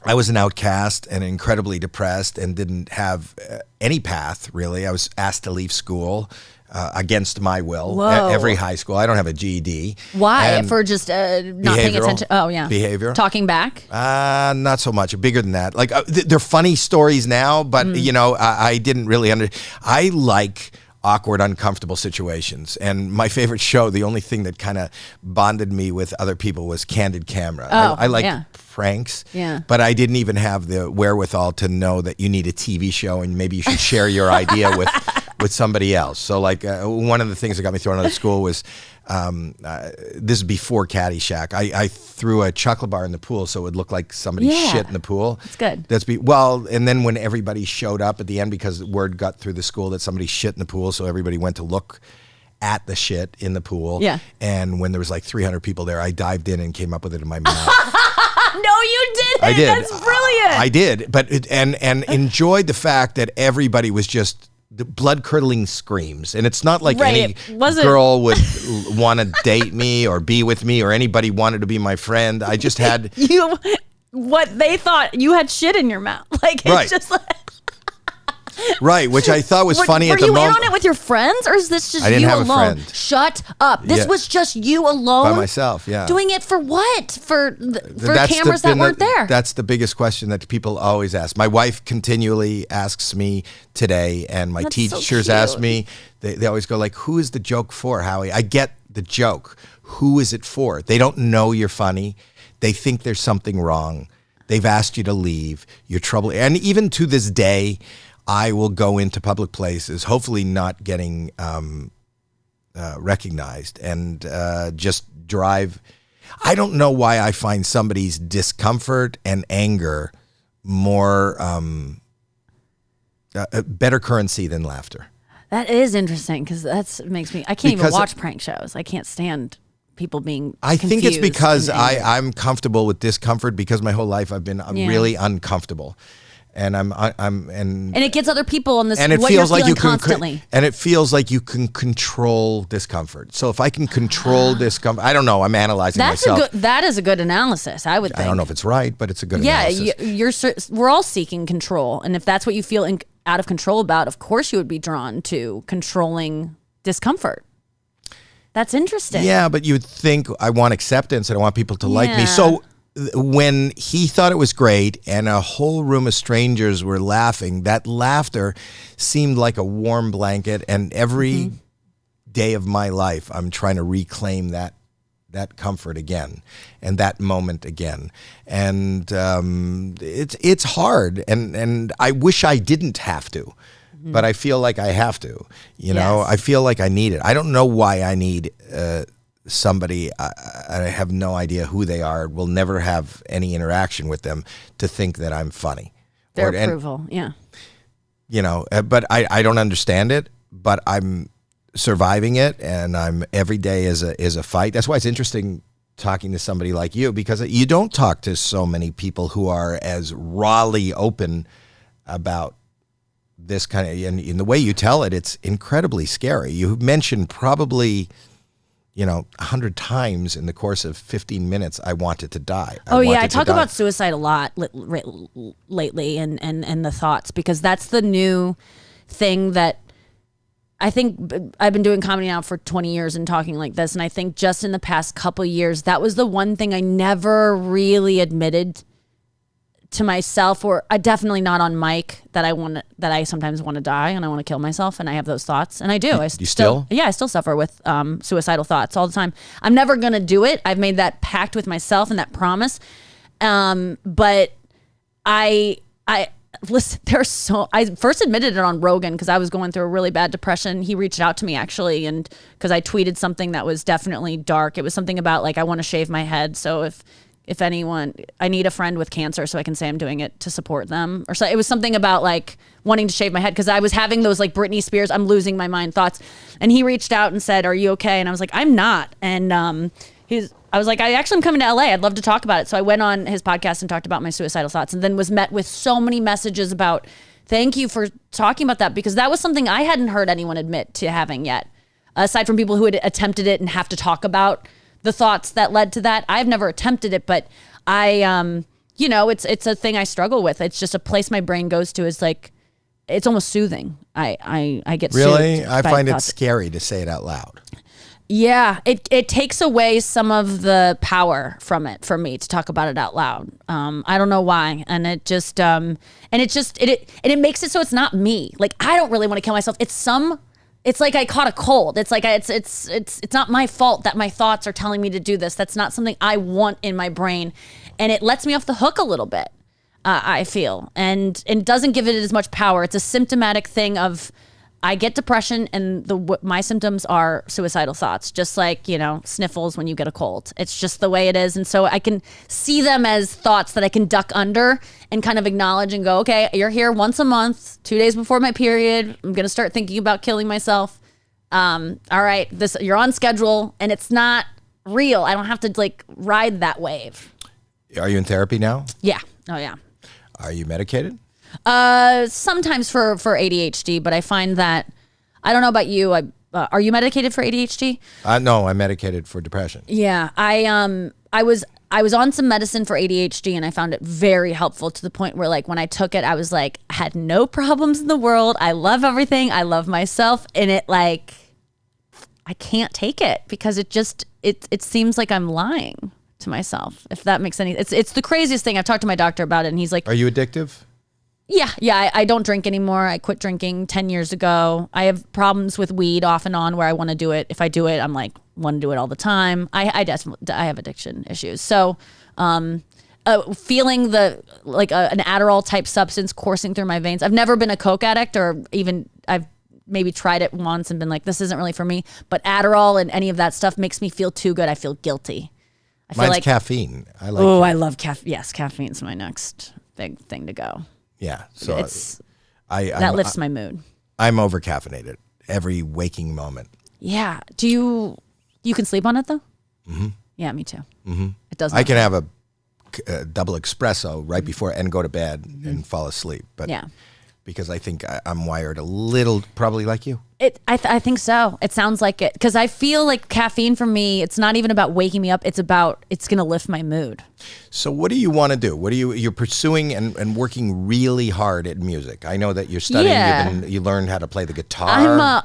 I was an outcast and incredibly depressed and didn't have any path, really. I was asked to leave school against my will. Every high school. I don't have a GED. Why? And For just not paying attention? Oh, yeah. Behavior. Talking back? Not so much. Bigger than that. Like they're funny stories now, but I didn't really I like awkward, uncomfortable situations. And my favorite show, the only thing that kind of bonded me with other people was Candid Camera. I like pranks, but I didn't even have the wherewithal to know that you need a TV show and maybe you should share your idea with somebody else. So like one of the things that got me thrown out of school was, this is before Caddyshack. I threw a chocolate bar in the pool so it would look like somebody shit in the pool. That's good. And then when everybody showed up at the end, because word got through the school that somebody shit in the pool, so everybody went to look at the shit in the pool. Yeah. And when there was like 300 people there, I dived in and came up with it in my mouth. No, you didn't. I did. That's brilliant. I did, but and enjoyed the fact that everybody was just the blood-curdling screams. And it's not like any girl would want to date me or be with me or anybody wanted to be my friend. I just had... What they thought, you had shit in your mouth. Like, it's just like... Right, which I thought was funny at the moment. Were you in on it with your friends, or is this just I didn't you have alone? A friend. Shut up. This was just you alone? By myself, yeah. Doing it for what? For cameras that weren't there? That's the biggest question that people always ask. My wife continually asks me today, and my teachers ask me. They always go like, who is the joke for, Howie? I get the joke. Who is it for? They don't know you're funny. They think there's something wrong. They've asked you to leave. You're trouble. And even to this day, I will go into public places, hopefully not getting recognized, and just drive. I don't know why I find somebody's discomfort and anger more better currency than laughter. That is interesting, because makes me. I can't even watch prank shows. I can't stand people being. I think it's because I'm comfortable with discomfort, because my whole life I've been really uncomfortable. And and it gets other people on this. And it what feels you're like you constantly. And it feels like you can control discomfort. So if I can control discomfort, I don't know. I'm analyzing myself. That is a good analysis, I would think. I don't know if it's right, but it's a good analysis. We're all seeking control, and if that's what you feel out of control about, of course you would be drawn to controlling discomfort. That's interesting. Yeah, but you'd think I want acceptance and I want people to like me. So when he thought it was great and a whole room of strangers were laughing, that laughter seemed like a warm blanket. And every day of my life, I'm trying to reclaim that comfort again and that moment again. And it's hard. And I wish I didn't have to, but I feel like I have to. You know, I feel like I need it. I don't know why I need somebody, I have no idea who they are, will never have any interaction with them, to think that I'm funny. Their approval, You know, but I don't understand it, but I'm surviving it, and I'm every day is a fight. That's why it's interesting talking to somebody like you, because you don't talk to so many people who are as rawly open about this kind of, and in the way you tell it, it's incredibly scary. You mentioned probably 100 times in the course of 15 minutes, I wanted to die. I talk about suicide a lot lately, and the thoughts, because that's the new thing that I think. I've been doing comedy now for 20 years and talking like this, and I think just in the past couple years, that was the one thing I never really admitted to myself, or I definitely not on mic, that I sometimes want to die and I want to kill myself, and I have those thoughts, and I do. I still suffer with suicidal thoughts all the time. I'm never gonna do it. I've made that pact with myself and that promise, but I listen, I first admitted it on Rogan because I was going through a really bad depression. He reached out to me actually, and because I tweeted something that was definitely dark. It was something about like, I want to shave my head. So if anyone, I need a friend with cancer so I can say I'm doing it to support them. Or so it was something about like wanting to shave my head because I was having those like Britney Spears, I'm losing my mind thoughts. And he reached out and said, are you okay? And I was like, I'm not. And I was like, I actually am coming to LA. I'd love to talk about it. So I went on his podcast and talked about my suicidal thoughts, and then was met with so many messages about, thank you for talking about that, because that was something I hadn't heard anyone admit to having yet. Aside from people who had attempted it and have to talk about the thoughts that led to that. I've never attempted it, but I, it's a thing I struggle with. It's just a place my brain goes to. Is like, it's almost soothing. I get really. soothed I by find it thoughts. scary to say it out loud. Yeah, it takes away some of the power from it for me to talk about it out loud. I don't know why, and it just it makes it so it's not me. Like, I don't really want to kill myself. It's like I caught a cold. It's like it's not my fault that my thoughts are telling me to do this. That's not something I want in my brain, and it lets me off the hook a little bit. I feel, and doesn't give it as much power. It's a symptomatic thing of, I get depression, and my symptoms are suicidal thoughts, just like, sniffles when you get a cold. It's just the way it is. And so I can see them as thoughts that I can duck under and kind of acknowledge and go, okay, you're here once a month, 2 days before my period. I'm going to start thinking about killing myself. All right, you're on schedule, and it's not real. I don't have to like ride that wave. Are you in therapy now? Yeah. Oh yeah. Are you medicated? Sometimes for ADHD, but I find that, I don't know about you. Are you medicated for ADHD? No, I'm medicated for depression. Yeah, I was on some medicine for ADHD, and I found it very helpful to the point where, like, when I took it, I was like, I had no problems in the world. I love everything. I love myself, and it like, I can't take it because it seems like I'm lying to myself. If that makes any, it's the craziest thing. I've talked to my doctor about it, and he's like, are you addictive? Yeah. I don't drink anymore. I quit drinking 10 years ago. I have problems with weed off and on where I want to do it. If I do it, I'm like, want to do it all the time. I have addiction issues. So, feeling an Adderall type substance coursing through my veins. I've never been a Coke addict, or even I've maybe tried it once and been like, this isn't really for me. But Adderall and any of that stuff makes me feel too good. I feel guilty. Mine's caffeine. I love caffeine. Yes, caffeine's my next big thing to go. Yeah, so that lifts my mood. I'm over caffeinated every waking moment. Yeah. Do you can sleep on it though? Mm-hmm. Yeah, me too. Mm-hmm. It doesn't. I can have a double espresso right before and go to bed and fall asleep. But yeah, because I think I'm wired a little, probably like you. I think so. It sounds like it, because I feel like caffeine for me, it's not even about waking me up. It's going to lift my mood. So what do you want to do? You're pursuing and working really hard at music. I know that you're studying. Yeah. You learned how to play the guitar.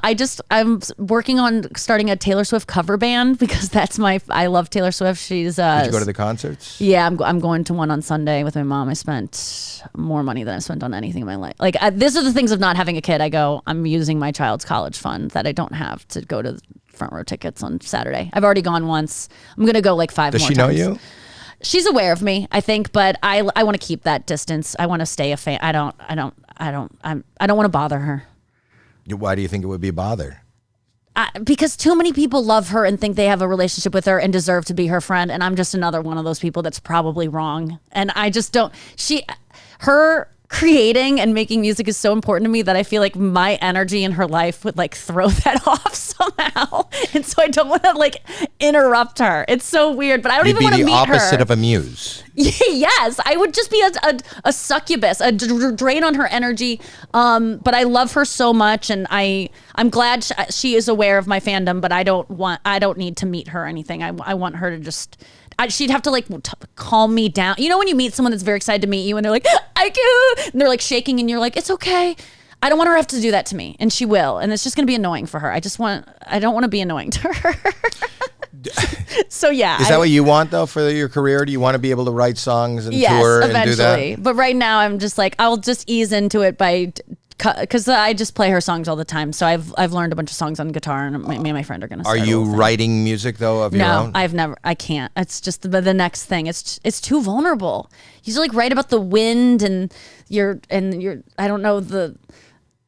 I'm working on starting a Taylor Swift cover band, because I love Taylor Swift. She's Did you go to the concerts? Yeah, I'm going to one on Sunday with my mom. I spent more money than I've spent on anything in my life. Like, these are the things of not having a kid. I'm using my child's college fund that I don't have to go to front row tickets on Saturday. I've already gone once. I'm going to go like 5 more times. Does she know you? She's aware of me, I think, but I want to keep that distance. I want to stay a fan. I don't want to bother her. Why do you think it would be a bother? Because too many people love her and think they have a relationship with her and deserve to be her friend, and I'm just another one of those people that's probably wrong. And I just don't. Her creating and making music is so important to me that I feel like my energy in her life would like throw that off somehow. And so I don't want to like interrupt her. It's so weird, but I don't even want to meet her. You'd be the opposite of a muse. Yes, I would just be a succubus, a drain on her energy. But I love her so much, and I'm glad she is aware of my fandom, but I don't need to meet her or anything. I want her to just, she'd have to like calm me down. You know, when you meet someone that's very excited to meet you and they're like, I do, and they're like shaking and you're like, it's okay. I don't want her to have to do that to me, and she will. And it's just going to be annoying for her. I don't want to be annoying to her. So yeah. Is that what you want though for your career? Do you want to be able to write songs and tour and do that? But right now I'm just like, I'll just ease into it by because I just play her songs all the time. So I've learned a bunch of songs on guitar, and me and my friend are gonna. Are you writing music though of your own? No, I can't. It's just the next thing. It's too vulnerable. You just like write about the wind and your I don't know the.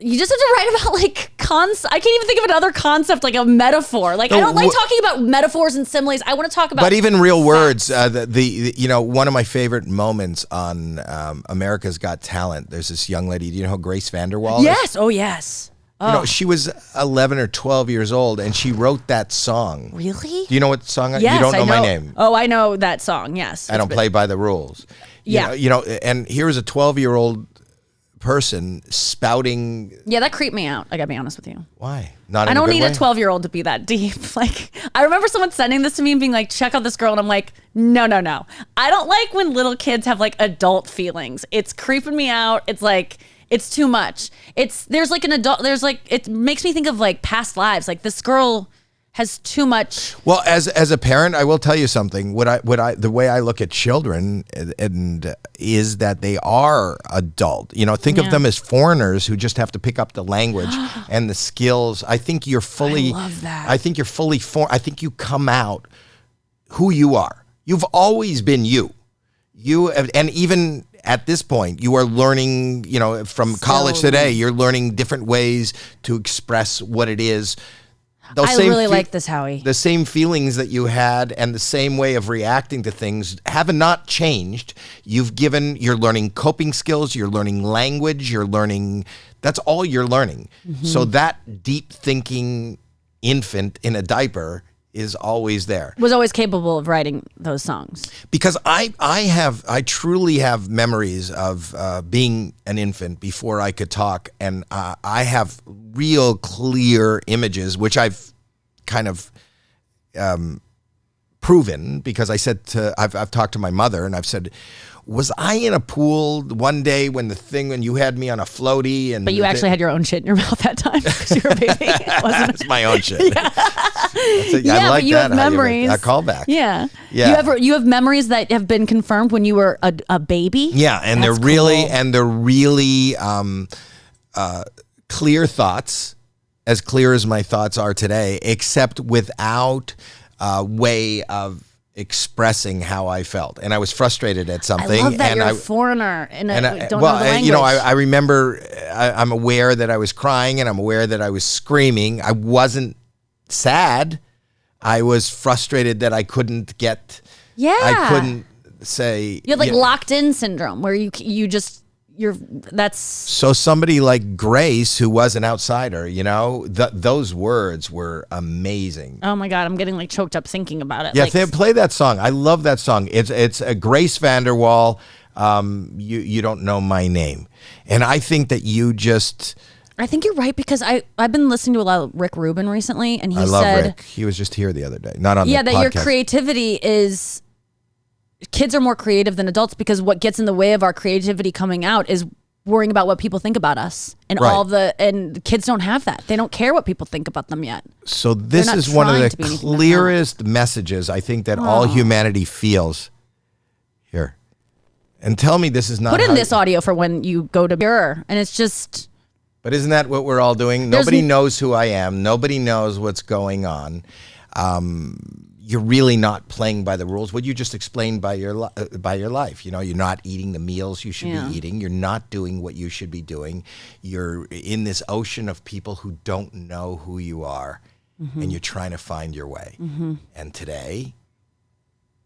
You just have to write about like I can't even think of another concept like a metaphor. Like I don't like talking about metaphors and similes. I want to talk about. But even real words. The one of my favorite moments on America's Got Talent. There's this young lady. Do you know who Grace Vanderwall is? Yes. Oh yes. Oh. You know, she was 11 or 12 years old, and she wrote that song. Really? Do you know what song? Yes, you don't know I my name. Oh, I know that song. Yes. I don't play by the rules. Yeah. You know, and here's a 12-year-old person spouting. Yeah, that creeped me out. I gotta be honest with you. Why? Not. I don't need a 12-year-old to be that deep. Like, I remember someone sending this to me and being like, "Check out this girl," and I'm like, "No. I don't like when little kids have like adult feelings. It's creeping me out. It's like." It's too much. There's like an adult. There's like it makes me think of like past lives. Like this girl has too much. Well, as a parent, I will tell you something. The way I look at children and is that they are adult. You know, think of them as foreigners who just have to pick up the language and the skills. I think you're fully. I love that. I think you're fully I think you come out who you are. You've always been you. And even at this point, you are learning, you know, from college today, you're learning different ways to express what it is. I really like this, Howie. The same feelings that you had and the same way of reacting to things have not changed. You're learning coping skills, you're learning language, that's all you're learning. Mm-hmm. So that deep thinking infant in a diaper is always there. Was always capable of writing those songs. Because I truly have memories of being an infant before I could talk, and I have real clear images, which I've kind of proven because I've talked to my mother and I've said, was I in a pool one day when you had me on a floaty? But you actually had your own shit in your mouth that time because you were a baby, wasn't it? It's my own shit. Yeah, I like but you have memories. A callback. Yeah. You have memories that have been confirmed when you were a baby. Yeah, and they're really clear thoughts, as clear as my thoughts are today, except without a way of expressing how I felt, and I was frustrated at something. I love that you're a foreigner and don't know the language. You know, I remember. I'm aware that I was crying, and I'm aware that I was screaming. I wasn't sad. I was frustrated that I couldn't get. Yeah, I couldn't say. You had like locked in syndrome, where that's so somebody like Grace, who was an outsider, you know, those words were amazing. Oh my God, I'm getting like choked up thinking about it. Yeah, play that song. I love that song. It's a Grace Vanderwall. You don't know my name, and I think that I think you're right because I've been listening to a lot of Rick Rubin recently, and he said Rick. He was just here the other day, not on the podcast. That your creativity is. Kids are more creative than adults because what gets in the way of our creativity coming out is worrying about what people think about us and and kids don't have that. They don't care what people think about them yet. So this is one of the clearest messages I think that all humanity feels. Here. And tell me this is not. Put in this audio for when you go to mirror and it's just. But isn't that what we're all doing? Nobody knows who I am. Nobody knows what's going on. You're really not playing by the rules. What you just explained by your life. You know, you're not eating the meals you should be eating. You're not doing what you should be doing. You're in this ocean of people who don't know who you are, and you're trying to find your way. Mm-hmm. And today,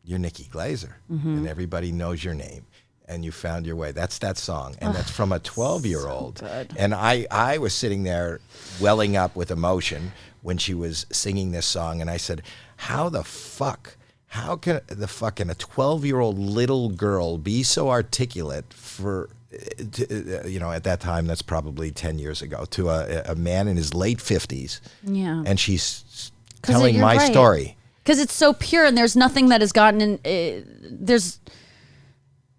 you're Nikki Glaser, and everybody knows your name. And you found your way. That's that song. And that's from a 12-year-old. So good. And I was sitting there welling up with emotion when she was singing this song. And I said, how can a 12-year-old little girl be so articulate at that time, that's probably 10 years ago, to a man in his late 50s. Yeah. And she's telling my story. Because it's so pure and there's nothing that has gotten in.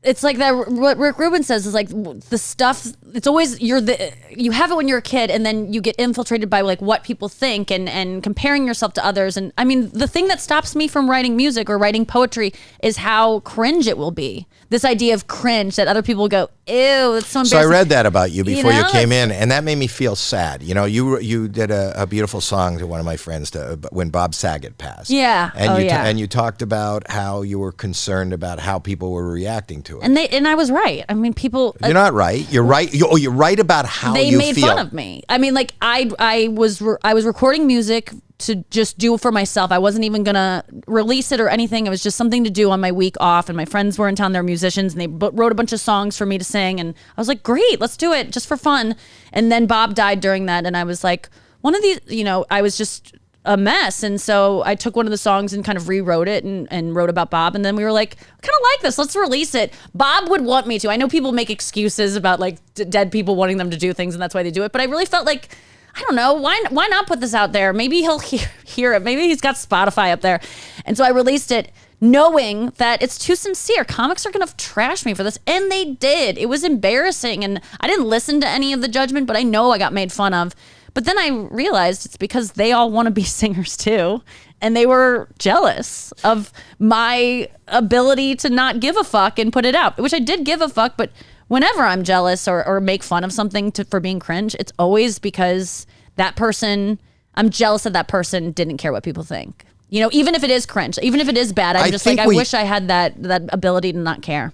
it's like that. What Rick Rubin says is like the stuff. It's always you have it when you're a kid, and then you get infiltrated by like what people think and comparing yourself to others. And I mean, the thing that stops me from writing music or writing poetry is how cringe it will be. This idea of cringe that other people go, ew, it's so embarrassing. So I read that about you before you came it's- in, and that made me feel sad. You know, you did a beautiful song to one of my friends when Bob Saget passed. Yeah. And and you talked about how you were concerned about how people were reacting to it. And I was right. I mean, people. You're not right. You're right. You're right about how they you made feel. fun of me. I mean, like I was recording music to just do for myself. I wasn't even gonna release it or anything. It was just something to do on my week off. And my friends were in town; they're musicians, and they wrote a bunch of songs for me to sing. And I was like, "Great, let's do it, just for fun." And then Bob died during that, and I was like, one of these, I was just a mess. And so I took one of the songs and kind of rewrote it and wrote about Bob. And then we were like, I kind of like this. Let's release it. Bob would want me to. I know people make excuses about like dead people wanting them to do things, and that's why they do it. But I really felt like, I don't know, why not put this out there? Maybe he'll hear it. Maybe he's got Spotify up there. And so I released it knowing that it's too sincere. Comics are going to trash me for this. And they did. It was embarrassing. And I didn't listen to any of the judgment, but I know I got made fun of. But then I realized it's because they all want to be singers too. And they were jealous of my ability to not give a fuck and put it out, which I did give a fuck. But whenever I'm jealous or make fun of something for being cringe, it's always because that person, I'm jealous that that person didn't care what people think. Even if it is cringe, even if it is bad, I'm just like, I wish I had that ability to not care.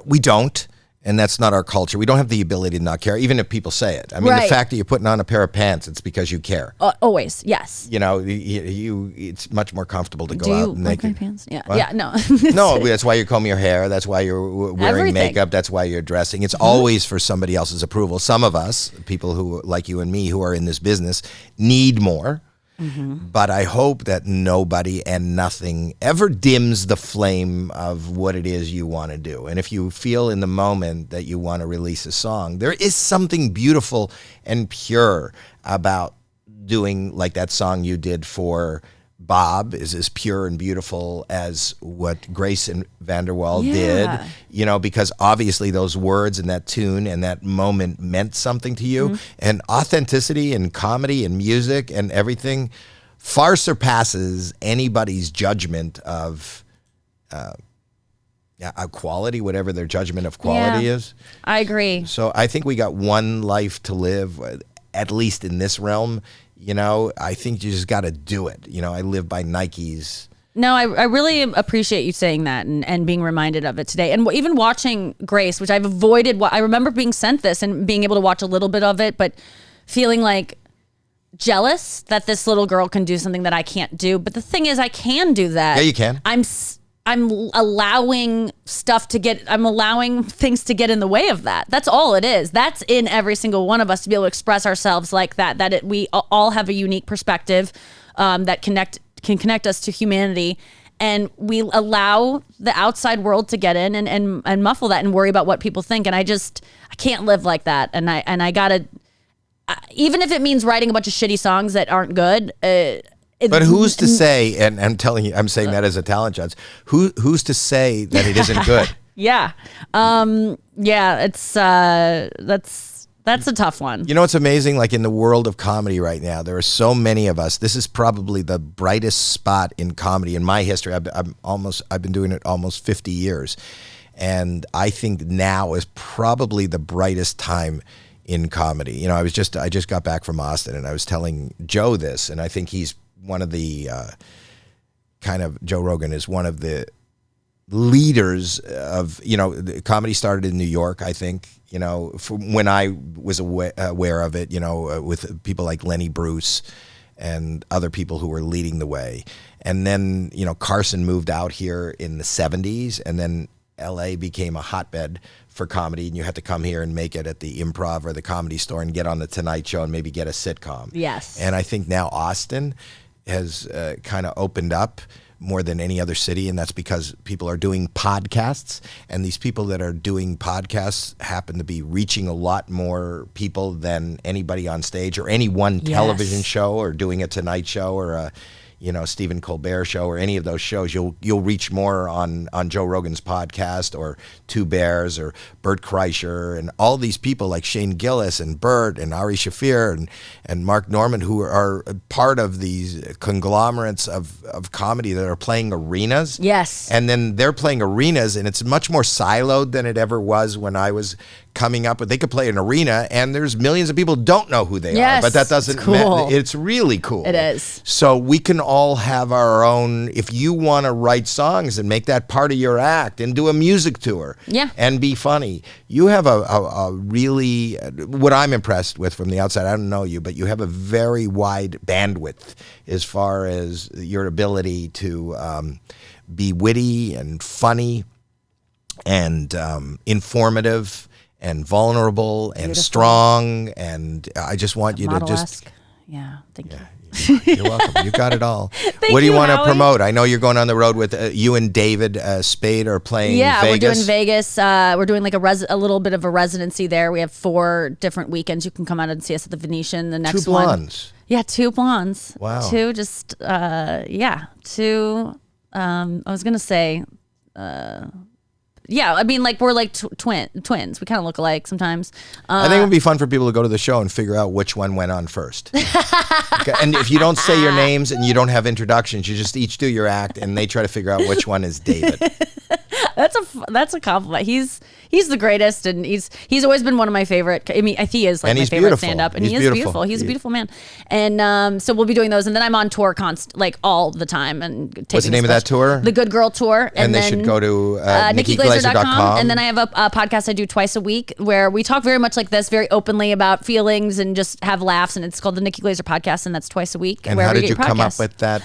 We don't. And that's not our culture. We don't have the ability to not care, even if people say it. I mean, The fact that you're putting on a pair of pants, it's because you care. Always, yes. It's much more comfortable to go out naked. Do you like my pants? Yeah, What? yeah, no. No, that's why you're combing your hair. That's why you're wearing Everything. makeup. That's why you're dressing. It's always for somebody else's approval. Some of us, people who like you and me, who are in this business, need more. Mm-hmm. But I hope that nobody and nothing ever dims the flame of what it is you want to do. And if you feel in the moment that you want to release a song, there is something beautiful and pure about doing like that song you did for Bob is as pure and beautiful as what Grace and Vanderwall did, because obviously those words and that tune and that moment meant something to you. Mm-hmm. And authenticity and comedy and music and everything far surpasses anybody's judgment of quality, whatever their judgment of quality is. I agree. So I think we got one life to live, at least in this realm. I think you just got to do it. I live by Nike's. No, I really appreciate you saying that and being reminded of it today. And even watching Grace, which I've avoided. I remember being sent this and being able to watch a little bit of it, but feeling like jealous that this little girl can do something that I can't do. But the thing is, I can do that. Yeah, you can. I'm allowing I'm allowing things to get in the way of that. That's all it is. That's in every single one of us to be able to express ourselves like that, we all have a unique perspective that can connect us to humanity. And we allow the outside world to get in and muffle that and worry about what people think. And I can't live like that. And I gotta, even if it means writing a bunch of shitty songs that aren't good, but who's to say, and I'm telling you, I'm saying that as a talent judge, who's to say that it isn't good? Yeah. It's that's a tough one. It's amazing, like in the world of comedy right now, there are so many of us. This is probably the brightest spot in comedy in my history. I've been doing it almost 50 years. And I think now is probably the brightest time in comedy. I just got back from Austin, and I was telling Joe this, and I think he's one of the Joe Rogan is one of the leaders of, the comedy started in New York, I think, from when I was aware of it, with people like Lenny Bruce and other people who were leading the way. And then, Carson moved out here in the 70s, and then LA became a hotbed for comedy, and you had to come here and make it at the Improv or the Comedy Store and get on the Tonight Show and maybe get a sitcom. Yes. And I think now Austin has kind of opened up more than any other city, and that's because people are doing podcasts, and these people that are doing podcasts happen to be reaching a lot more people than anybody on stage or any one television show or doing a Tonight Show or a Stephen Colbert Show or any of those shows. You'll reach more on Joe Rogan's podcast or Two Bears or Bert Kreischer and all these people like Shane Gillis and Bert and Ari Shaffir and Mark Norman, who are part of these conglomerates of comedy that are playing arenas. Yes. And then they're playing arenas, and it's much more siloed than it ever was when I was coming up. But they could play an arena, and there's millions of people who don't know who they are. But that doesn't cool. It's really cool. It is. So we can all have our own, if you want to write songs and make that part of your act and do a music tour and be funny, you have a really, what I'm impressed with from the outside, I don't know you, but you have a very wide bandwidth as far as your ability to be witty and funny and informative and vulnerable and strong, and I just want you to just... Yeah, thank you. You're welcome. You got it all. What do you want to promote? I know you're going on the road with you and David Spade are playing Vegas. Yeah, we're doing Vegas. We're doing like a little bit of a residency there. We have 4 different weekends. You can come out and see us at the Venetian. The next 2 blondes. One. Yeah, 2 blondes. Wow. 2 just, 2, I was going to say... yeah, I mean, like we're like twins. We kind of look alike sometimes. I think it would be fun for people to go to the show and figure out which one went on first. Okay? And if you don't say your names and you don't have introductions, you just each do your act, and they try to figure out which one is David. That's a compliment. He's the greatest, and he's always been one of my favorite. I mean, he is like my favorite stand-up, and he is beautiful. He's a beautiful man, and so we'll be doing those, and then I'm on tour like all the time. And what's the name of that tour? The Good Girl Tour, and they should go to NikkiGlaser.com, and then I have a podcast I do twice a week where we talk very much like this, very openly about feelings and just have laughs, and it's called the Nikki Glaser Podcast, and that's twice a week. And how did you come up with that?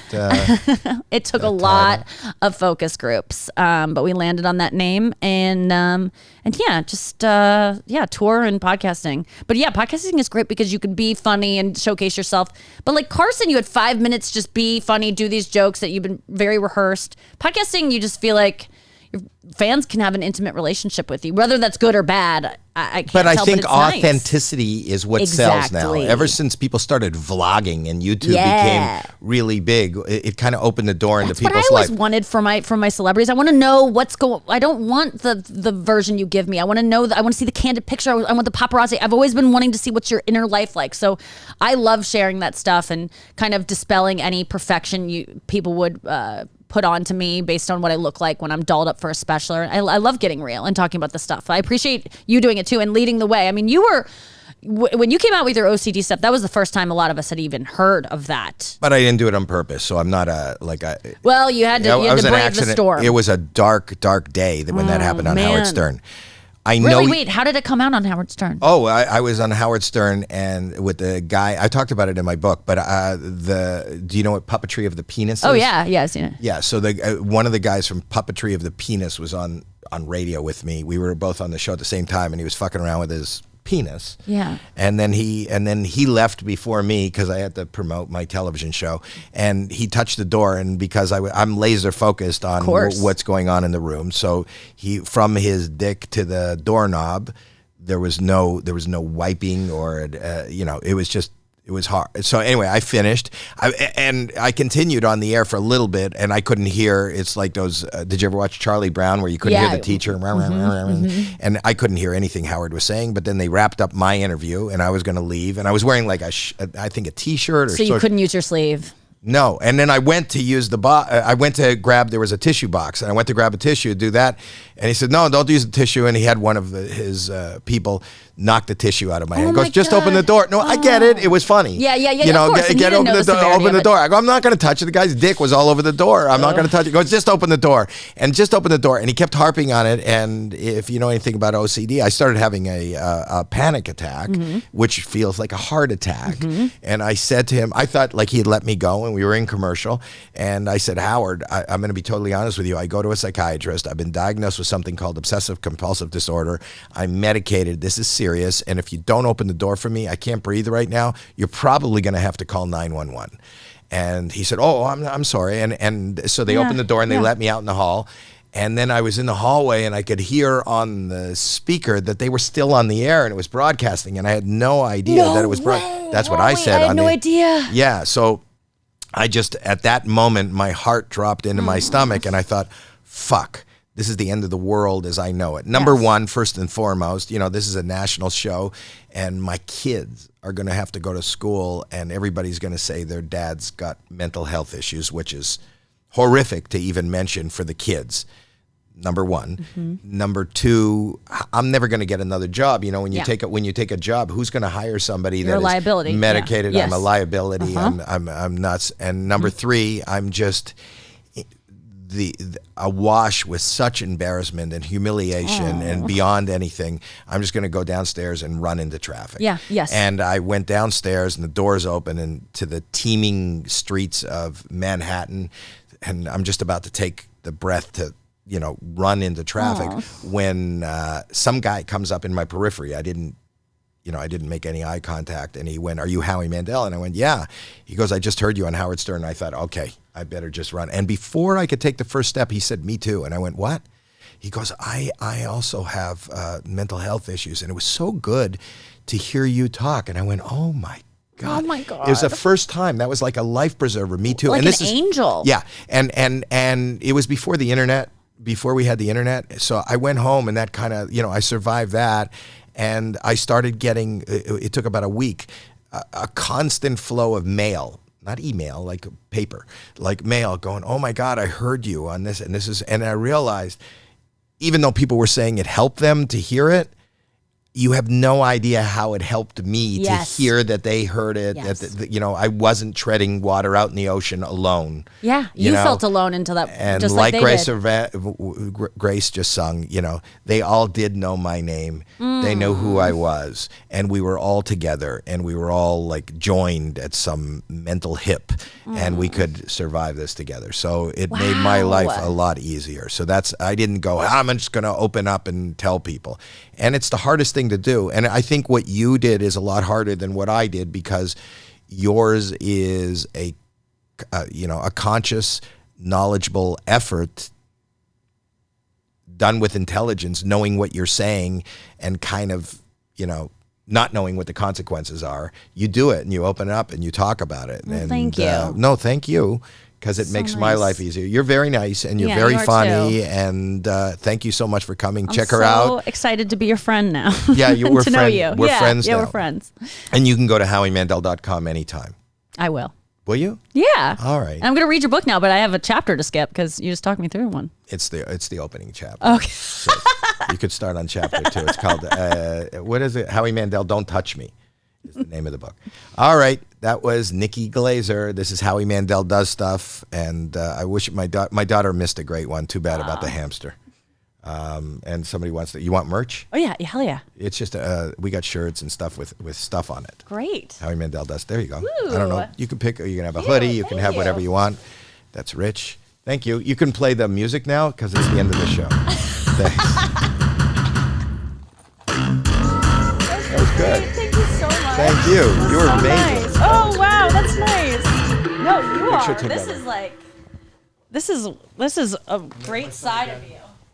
It took a lot of focus groups, but we landed on that name, and yeah, just tour and podcasting. But yeah, podcasting is great because you can be funny and showcase yourself. But like Carson, you had 5 minutes, just be funny, do these jokes that you've been very rehearsed. Podcasting, you just feel like your fans can have an intimate relationship with you, whether that's good or bad. I can't but tell, I think but authenticity is what sells now. Ever since people started vlogging and YouTube became really big, it kind of opened the door into people's life. That's what I always wanted from my celebrities. I want to know what's going. I don't want the version you give me. I want to know. I want to see the candid picture. I want the paparazzi. I've always been wanting to see what's your inner life like. So I love sharing that stuff and kind of dispelling any perfection people would put on to me based on what I look like when I'm dolled up for a special. I love getting real and talking about this stuff. I appreciate you doing it too and leading the way. I mean, you were, when you came out with your OCD stuff, that was the first time a lot of us had even heard of that. But I didn't do it on purpose, so I'm not well, you had to brave the storm. It was a dark day when that happened on Howard Stern. Wait, how did it come out on Howard Stern? Oh, I was on Howard Stern and with the guy, I talked about it in my book, but do you know what Puppetry of the Penis is? Oh, yeah, I've seen it. Yeah, so one of the guys from Puppetry of the Penis was on radio with me. We were both on the show at the same time, and he was fucking around with his penis. Yeah. And then he left before me because I had to promote my television show, and he touched the door, and because I'm laser focused on what's going on in the room, so from his dick to the doorknob, there was no wiping or it was hard. So anyway, I finished, and I continued on the air for a little bit, and I couldn't hear. It's like those. Did you ever watch Charlie Brown, where you couldn't hear the teacher? And I couldn't hear anything Howard was saying. But then they wrapped up my interview, and I was going to leave, and I was wearing like I think a T-shirt. So you couldn't use your sleeve. No, and then I went to use I went to grab. There was a tissue box, and I went to grab a tissue to do that, and he said, "No, don't use the tissue." And he had one of his people knock the tissue out of my hand. He goes, "Just open the door." No, I get it. It was funny. Yeah. You know, open the door. I go, "I'm not going to touch it." The guy's dick was all over the door. I'm not going to touch it. He goes, "Just open the door." And just open the door. And he kept harping on it. And if you know anything about OCD, I started having a panic attack, which feels like a heart attack. And I said to him, I thought like he had let me go, and we were in commercial. And I said, "Howard, I'm going to be totally honest with you. I go to a psychiatrist. I've been diagnosed with something called obsessive compulsive disorder. I'm medicated. This is serious. And if you don't open the door for me, I can't breathe right now. You're probably going to have to call 911. And he said, "Oh, I'm sorry." And so they opened the door and they let me out in the hall. And then I was in the hallway and I could hear on the speaker that they were still on the air and it was broadcasting. And I had no idea that it was. That's what I said. I had no idea. Yeah. So I just, at that moment, my heart dropped into my stomach, and I thought, fuck, this is the end of the world as I know it. Number one, first and foremost, this is a national show, and my kids are going to have to go to school, and everybody's going to say their dad's got mental health issues, which is horrific to even mention for the kids. Number one. Number two, I'm never going to get another job. When you take a job, who's going to hire somebody You're a liability. medicated? Yes. I'm a liability. I'm nuts. And number three, I'm just awash with such embarrassment and humiliation and beyond anything. I'm just going to go downstairs and run into traffic. Yeah. Yes. And I went downstairs, and the doors open into the teeming streets of Manhattan, and I'm just about to take the breath to run into traffic when some guy comes up in my periphery. I didn't make any eye contact, and he went, "Are you Howie Mandel?" And I went, "Yeah." He goes, "I just heard you on Howard Stern." And I thought, okay, I better just run. And before I could take the first step, he said, "Me too." And I went, "What?" He goes, I also have mental health issues. And it was so good to hear you talk. And I went, oh my God. Oh my God. It was the first time. That was like a life preserver. Me too. Like and an this angel. Yeah. And it was before the internet, before we had the internet. So I went home, and that kind of, I survived that. And I started getting, it took about a week, a constant flow of mail, not email, like paper, like mail going, oh my God, I heard you on this. And I realized, even though people were saying it helped them to hear it, you have no idea how it helped me to hear that they heard it. Yes. That I wasn't treading water out in the ocean alone. Yeah, you felt alone until that. And just like they did. Grace just sung, they all did know my name. They know who I was, and we were all together, and we were all like joined at some mental hip, and we could survive this together. So it made my life a lot easier. So I didn't go, I'm just going to open up and tell people. And it's the hardest thing to do. And I think what you did is a lot harder than what I did, because yours is a conscious, knowledgeable effort done with intelligence, knowing what you're saying and kind of, not knowing what the consequences are. You do it, and you open it up, and you talk about it. Well, and thank you. No, thank you. Because it makes my life easier. You're very nice, and you're very funny, and thank you so much for coming. Check her out. I'm so excited to be your friend now. Yeah, we're to know you. We're friends now. Yeah, we're friends. And you can go to HowieMandel.com anytime. I will. Will you? Yeah. All right. And I'm going to read your book now, but I have a chapter to skip because you just talked me through one. It's the opening chapter. Okay. So you could start on chapter 2. It's called, what is it? Howie Mandel, Don't Touch Me is the name of the book. All right. That was Nikki Glaser. This is Howie Mandel Does Stuff. And I wish my daughter missed a great one. Too bad about the hamster. And somebody wants to, you want merch? Oh, yeah. Hell yeah. It's just, we got shirts and stuff with stuff on it. Great. Howie Mandel Does. There you go. Ooh. I don't know. You can pick, you can have a hoodie. You can have whatever you want. That's rich. Thank you. You can play the music now because it's the end of the show. Thanks. That was good. Thank you so much. Thank you. You were amazing. Nice. Oh, wow. That's nice. No, you Make sure are. to This go. is like, this is a great side of you.